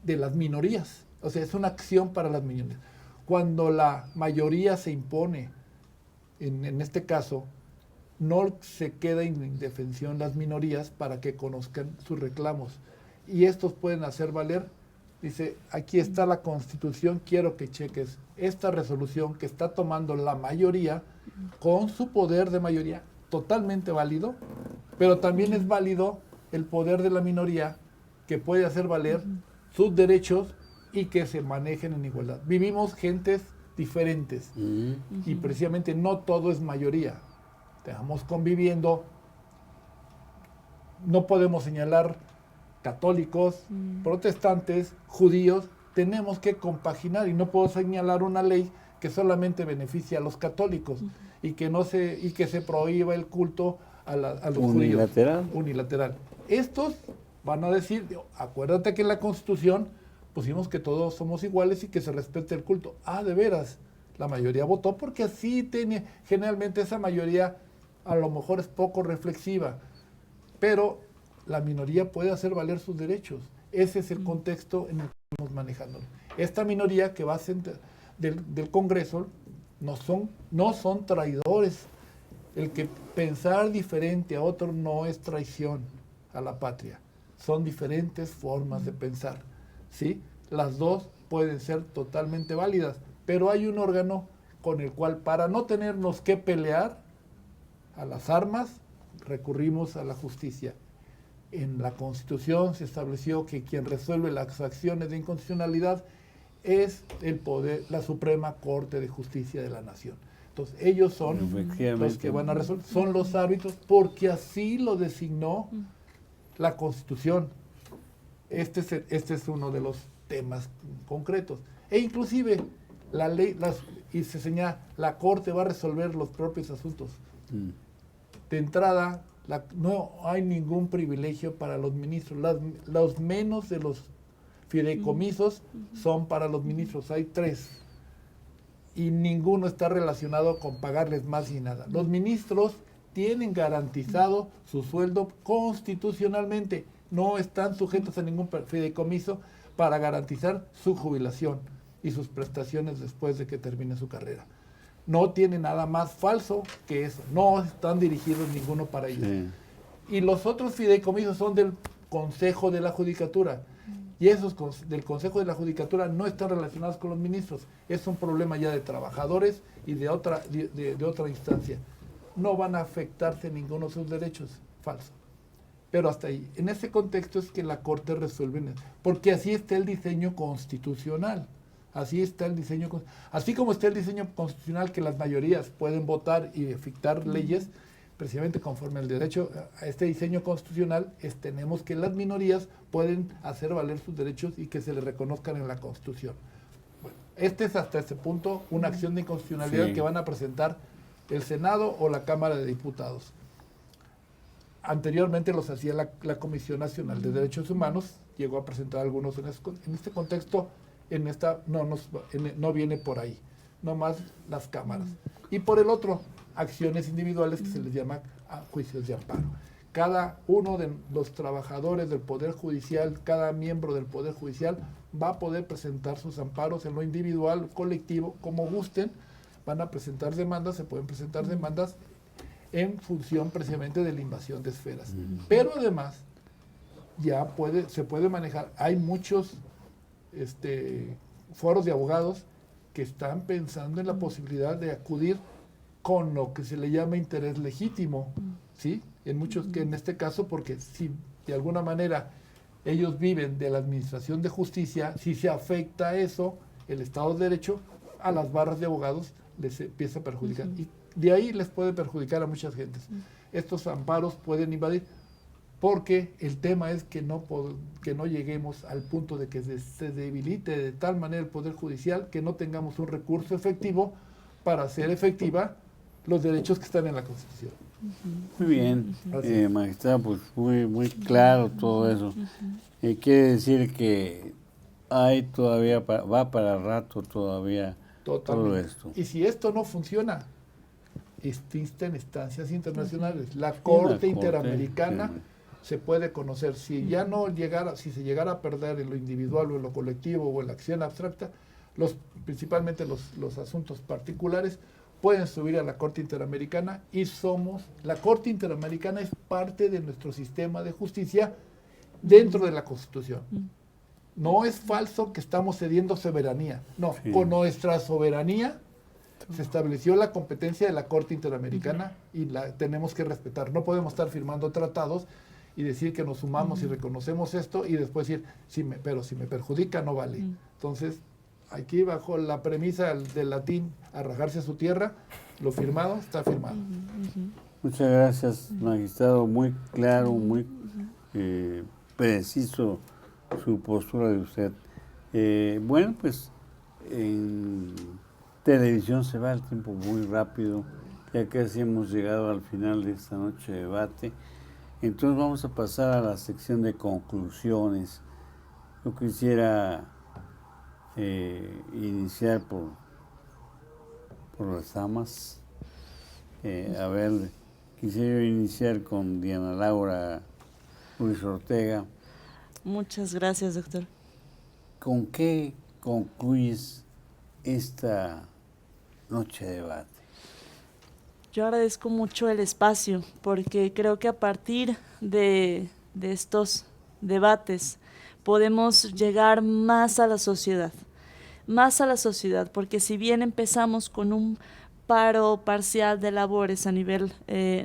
de las minorías. O sea, es una acción para las minorías. Cuando la mayoría se impone, en este caso, no se queda en indefensión las minorías para que conozcan sus reclamos. Y estos pueden hacer valer dice, aquí está la Constitución, quiero que cheques esta resolución que está tomando la mayoría con su poder de mayoría, totalmente válido, pero también es válido el poder de la minoría que puede hacer valer sus derechos y que se manejen en igualdad. Vivimos gentes diferentes y precisamente no todo es mayoría. Estamos conviviendo, no podemos señalar católicos, protestantes, judíos, tenemos que compaginar y no puedo señalar una ley que solamente beneficia a los católicos y que se prohíba el culto a los unilateral. judíos. Unilateral. Estos van a decir, acuérdate que en la Constitución pusimos que todos somos iguales y que se respete el culto. Ah, de veras, la mayoría votó porque así tenía, generalmente esa mayoría a lo mejor es poco reflexiva, pero la minoría puede hacer valer sus derechos. Ese es el contexto en el que estamos manejando. Esta minoría que va a ser del Congreso no son traidores. El que pensar diferente a otro no es traición a la patria. Son diferentes formas de pensar, ¿sí? Las dos pueden ser totalmente válidas, pero hay un órgano con el cual, para no tenernos que pelear a las armas, recurrimos a la justicia. En la Constitución se estableció que quien resuelve las acciones de inconstitucionalidad es el poder, la Suprema Corte de Justicia de la Nación. Entonces, ellos son los que van a resolver, son los árbitros, porque así lo designó la Constitución. Este es uno de los temas concretos. E inclusive, la ley, y se señala, la Corte va a resolver los propios asuntos. De entrada, no hay ningún privilegio para los ministros. Los menos de los fideicomisos son para los ministros. Hay 3. Y ninguno está relacionado con pagarles más ni nada. Los ministros tienen garantizado su sueldo constitucionalmente. No están sujetos a ningún fideicomiso para garantizar su jubilación y sus prestaciones después de que termine su carrera. No tiene nada más falso que eso. No están dirigidos ninguno para ellos. Sí. Y los otros fideicomisos son del Consejo de la Judicatura. Y esos del Consejo de la Judicatura no están relacionados con los ministros. Es un problema ya de trabajadores y de otra instancia. No van a afectarse ninguno de sus derechos. Falso. Pero hasta ahí. En ese contexto es que la Corte resuelve. Porque así está el diseño constitucional. Así está el diseño, así como está el diseño constitucional que las mayorías pueden votar y dictar leyes, precisamente conforme al derecho a este diseño constitucional, tenemos que las minorías pueden hacer valer sus derechos y que se les reconozcan en la Constitución. Bueno, es hasta este punto una acción de inconstitucionalidad que van a presentar el Senado o la Cámara de Diputados. Anteriormente los hacía la Comisión Nacional de Derechos Humanos, llegó a presentar algunos en este contexto. No viene por ahí, no más las cámaras. Y por el otro, acciones individuales que se les llama juicios de amparo. Cada uno de los trabajadores del Poder Judicial, cada miembro del Poder Judicial va a poder presentar sus amparos en lo individual, colectivo, como gusten. Van a presentar demandas, se pueden presentar demandas en función precisamente de la invasión de esferas. Pero además, se puede manejar, hay muchos foros de abogados que están pensando en la posibilidad de acudir con lo que se le llama interés legítimo, ¿sí? En este caso, porque si de alguna manera ellos viven de la administración de justicia, si se afecta eso, el Estado de Derecho, a las barras de abogados les empieza a perjudicar. Y de ahí les puede perjudicar a muchas gentes. Estos amparos pueden invadir, porque el tema es que no lleguemos al punto de que se debilite de tal manera el Poder Judicial que no tengamos un recurso efectivo para hacer efectiva los derechos que están en la Constitución. Muy bien, magistrado, pues muy claro todo eso. Quiere decir que hay todavía, va para rato todavía todo esto. Y si esto no funciona, existen instancias internacionales. La Corte Interamericana se puede conocer. Si se llegara a perder en lo individual o en lo colectivo o en la acción abstracta, principalmente los asuntos particulares pueden subir a la Corte Interamericana y la Corte Interamericana es parte de nuestro sistema de justicia dentro de la Constitución. No es falso que estamos cediendo soberanía. No, Sí. con nuestra soberanía se estableció la competencia de la Corte Interamericana y la tenemos que respetar. No podemos estar firmando tratados y decir que nos sumamos y reconocemos esto y después decir, pero si me perjudica no vale. Entonces, aquí bajo la premisa del latín, a rajarse a su tierra, lo firmado está firmado. Muchas gracias, magistrado. Muy claro, muy preciso su postura de usted. Bueno, pues en televisión se va el tiempo muy rápido, ya casi hemos llegado al final de esta noche de debate. Entonces vamos a pasar a la sección de conclusiones. Yo quisiera iniciar por las damas. A ver, quisiera iniciar con Diana Laura Ruiz Ortega. Muchas gracias, doctor. ¿Con qué concluyes esta noche de debate? Yo agradezco mucho el espacio porque creo que a partir de estos debates podemos llegar más a la sociedad, porque si bien empezamos con un paro parcial de labores a nivel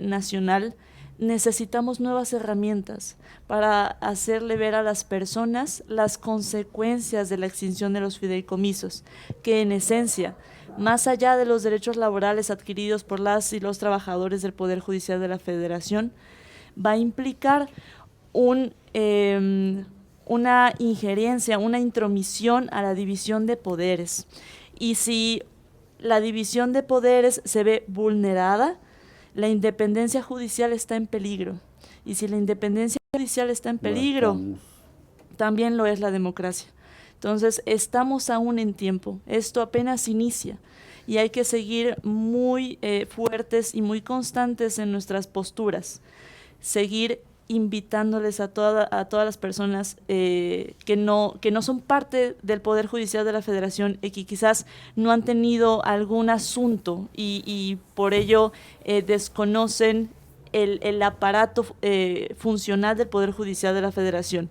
nacional, necesitamos nuevas herramientas para hacerle ver a las personas las consecuencias de la extinción de los fideicomisos, que en esencia, más allá de los derechos laborales adquiridos por las y los trabajadores del Poder Judicial de la Federación, va a implicar una injerencia, una intromisión a la división de poderes. Y si la división de poderes se ve vulnerada, la independencia judicial está en peligro. Y si la independencia judicial está en peligro, también lo es la democracia. Entonces, estamos aún en tiempo. Esto apenas inicia y hay que seguir muy fuertes y muy constantes en nuestras posturas. Seguir invitándoles a todas las personas que no son parte del Poder Judicial de la Federación y que quizás no han tenido algún asunto y por ello desconocen el aparato funcional del Poder Judicial de la Federación,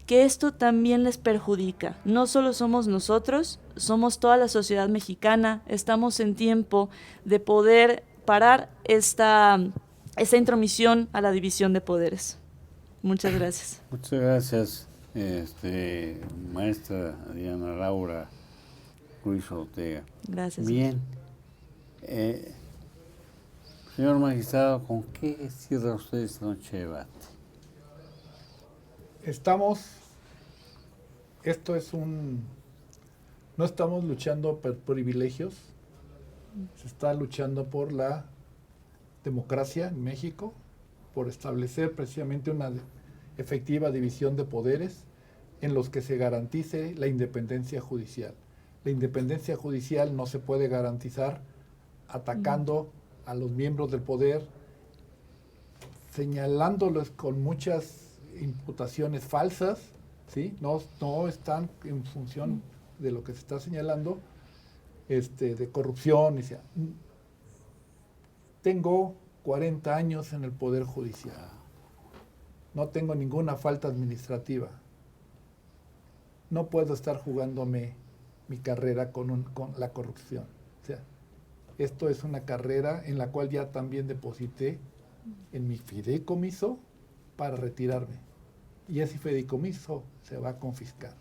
que esto también les perjudica. No solo somos nosotros, somos toda la sociedad mexicana. Estamos en tiempo de poder parar esta intromisión a la división de poderes. Muchas gracias. Muchas gracias, maestra Diana Laura Ruiz Ortega. Gracias. Bien. Señor magistrado, ¿con qué cierra usted esta noche de debate? No estamos luchando por privilegios, se está luchando por la democracia en México, por establecer precisamente una efectiva división de poderes en los que se garantice la independencia judicial. La independencia judicial no se puede garantizar atacando a los miembros del poder, señalándolos con muchas imputaciones falsas, ¿sí? No están en función de lo que se está señalando, de corrupción. Tengo 40 años en el Poder Judicial. No tengo ninguna falta administrativa. No puedo estar jugándome mi carrera con la corrupción. O sea, esto es una carrera en la cual ya también deposité en mi fideicomiso para retirarme. Y ese fideicomiso se va a confiscar.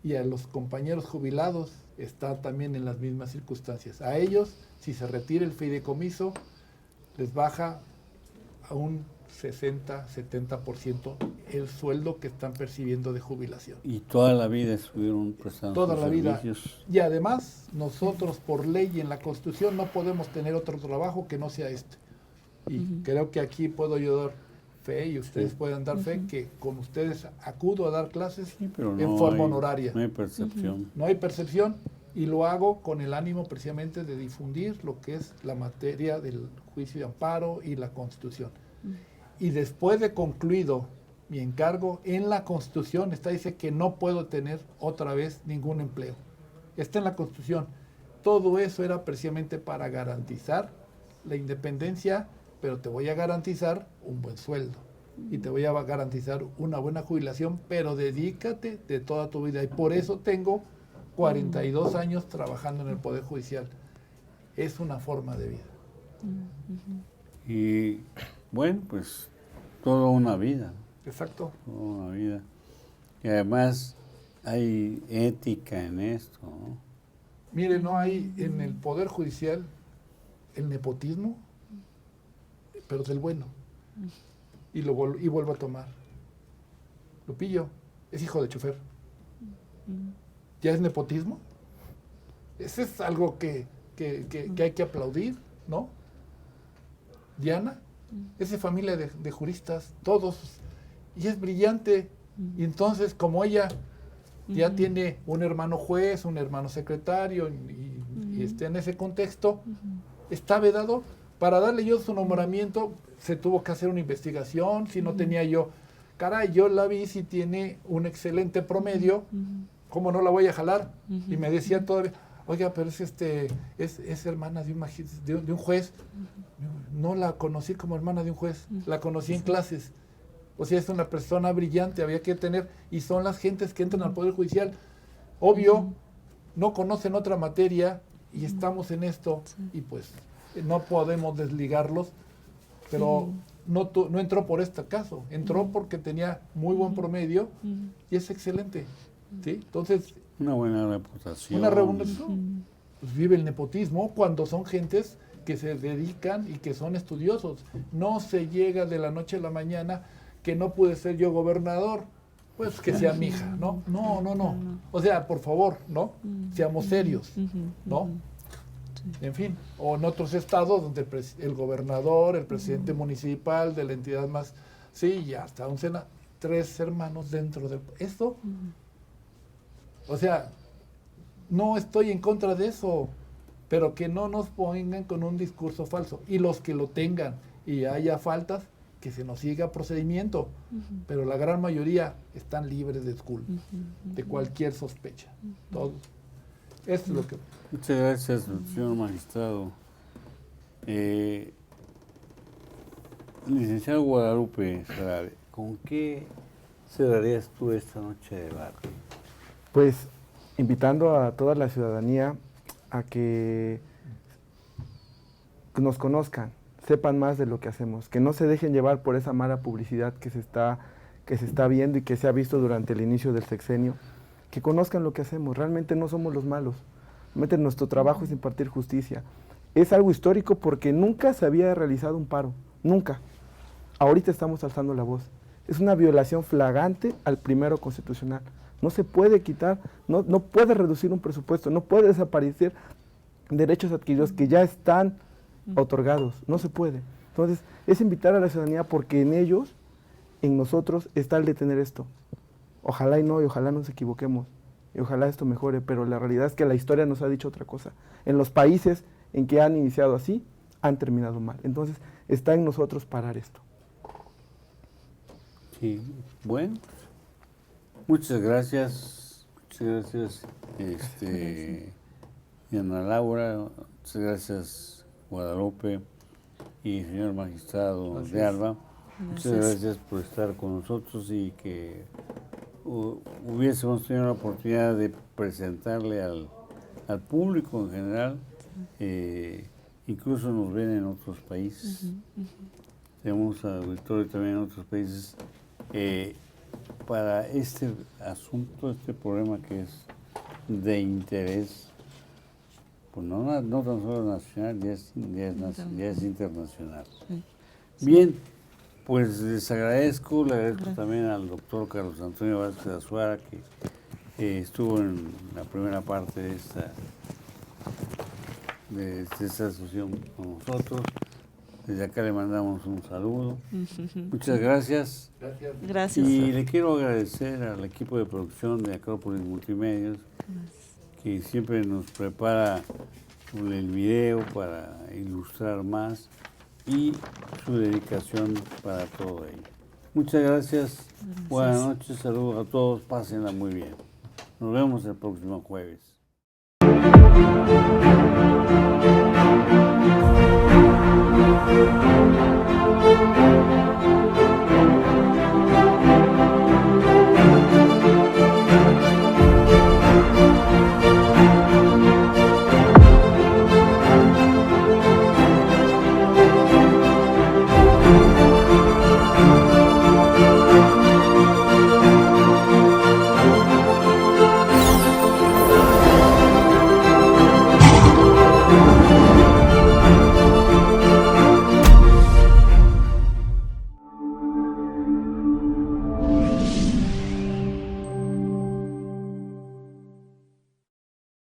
Y a los compañeros jubilados está también en las mismas circunstancias. A ellos, si se retira el fideicomiso, les baja a un 60-70% el sueldo que están percibiendo de jubilación. Y toda la vida estuvieron prestando Toda la vida. servicios. Y además, nosotros por ley y en la Constitución no podemos tener otro trabajo que no sea este. Y creo que aquí puedo yo dar fe y ustedes pueden dar fe que con ustedes acudo a dar clases Pero en forma honoraria. No hay percepción. No hay percepción y lo hago con el ánimo precisamente de difundir lo que es la materia del juicio de amparo y la Constitución. Y después de concluido mi encargo, en la Constitución dice que no puedo tener otra vez ningún empleo. Está en la Constitución. Todo eso era precisamente para garantizar la independencia, pero te voy a garantizar un buen sueldo. y te voy a garantizar una buena jubilación, pero dedícate de toda tu vida. Y por eso tengo 42 años trabajando en el Poder Judicial. Es una forma de vida. Y bueno, pues toda una vida. Exacto. Toda una vida. Y además hay ética en esto, ¿no? Mire, no hay en el Poder Judicial el nepotismo, pero del bueno. Y vuelvo a tomar. Lupillo es hijo de chofer. ¿Ya es nepotismo? Ese es algo que hay que aplaudir, ¿no? Diana es de familia de juristas, todos, y es brillante. Y entonces, como ella ya tiene un hermano juez, un hermano secretario, y está en ese contexto, está vedado. Para darle yo su nombramiento, se tuvo que hacer una investigación, si no tenía yo, caray, yo la vi, si tiene un excelente promedio, ¿cómo no la voy a jalar? Y me decía todavía, oiga, pero es hermana de un juez. No la conocí como hermana de un juez, la conocí en clases. O sea, es una persona brillante, había que tener, y son las gentes que entran al Poder Judicial. Obvio, no conocen otra materia y estamos en esto, y pues no podemos desligarlos, pero no entró por este caso, entró porque tenía muy buen promedio y es excelente. ¿Sí? Entonces, una buena reputación. Una reputación. Pues vive el nepotismo cuando son gentes que se dedican y que son estudiosos. No se llega de la noche a la mañana que no pude ser yo gobernador, pues que sea mi hija, ¿no? No. O sea, por favor, ¿no? Seamos serios, ¿no? En fin, o en otros estados donde el gobernador, el presidente municipal de la entidad más, sí, ya hasta 3 hermanos dentro de esto. O sea, no estoy en contra de eso, pero que no nos pongan con un discurso falso. Y los que lo tengan y haya faltas, que se nos siga procedimiento. Pero la gran mayoría están libres de de cualquier sospecha. Todos. Eso es lo que... Muchas gracias, señor magistrado. Licenciado Guadalupe Sarabia, ¿con qué cerrarías tú esta noche de debate? Pues invitando a toda la ciudadanía a que nos conozcan, sepan más de lo que hacemos, que no se dejen llevar por esa mala publicidad que se está viendo y que se ha visto durante el inicio del sexenio, que conozcan lo que hacemos. Realmente no somos los malos, realmente nuestro trabajo es impartir justicia. Es algo histórico porque nunca se había realizado un paro, nunca. Ahorita estamos alzando la voz. Es una violación flagrante al primero constitucional. No se puede quitar, no puede reducir un presupuesto, no puede desaparecer derechos adquiridos que ya están otorgados, no se puede. Entonces, es invitar a la ciudadanía porque en ellos, en nosotros, está el detener esto. Ojalá y ojalá nos equivoquemos, y ojalá esto mejore, pero la realidad es que la historia nos ha dicho otra cosa. En los países en que han iniciado así, han terminado mal. Entonces, está en nosotros parar esto. Sí, bueno, muchas gracias, Diana Laura, muchas gracias, Guadalupe y señor magistrado de Alba. Muchas gracias por estar con nosotros y que hubiésemos tenido la oportunidad de presentarle al público en general. Incluso nos ven en otros países. Tenemos auditorio también en otros países. Para este asunto, este problema que es de interés, pues no tan solo nacional, ya es internacional. Bien, pues les agradezco, le agradezco también al doctor Carlos Antonio Vázquez Azuara, que estuvo en la primera parte de esta sesión con nosotros. Desde acá le mandamos un saludo. Muchas gracias. Gracias. Y le quiero agradecer al equipo de producción de Acrópolis Multimedios, que siempre nos prepara el video para ilustrar más y su dedicación para todo ello. Muchas gracias. Buenas noches, saludos a todos, pásenla muy bien. Nos vemos el próximo jueves.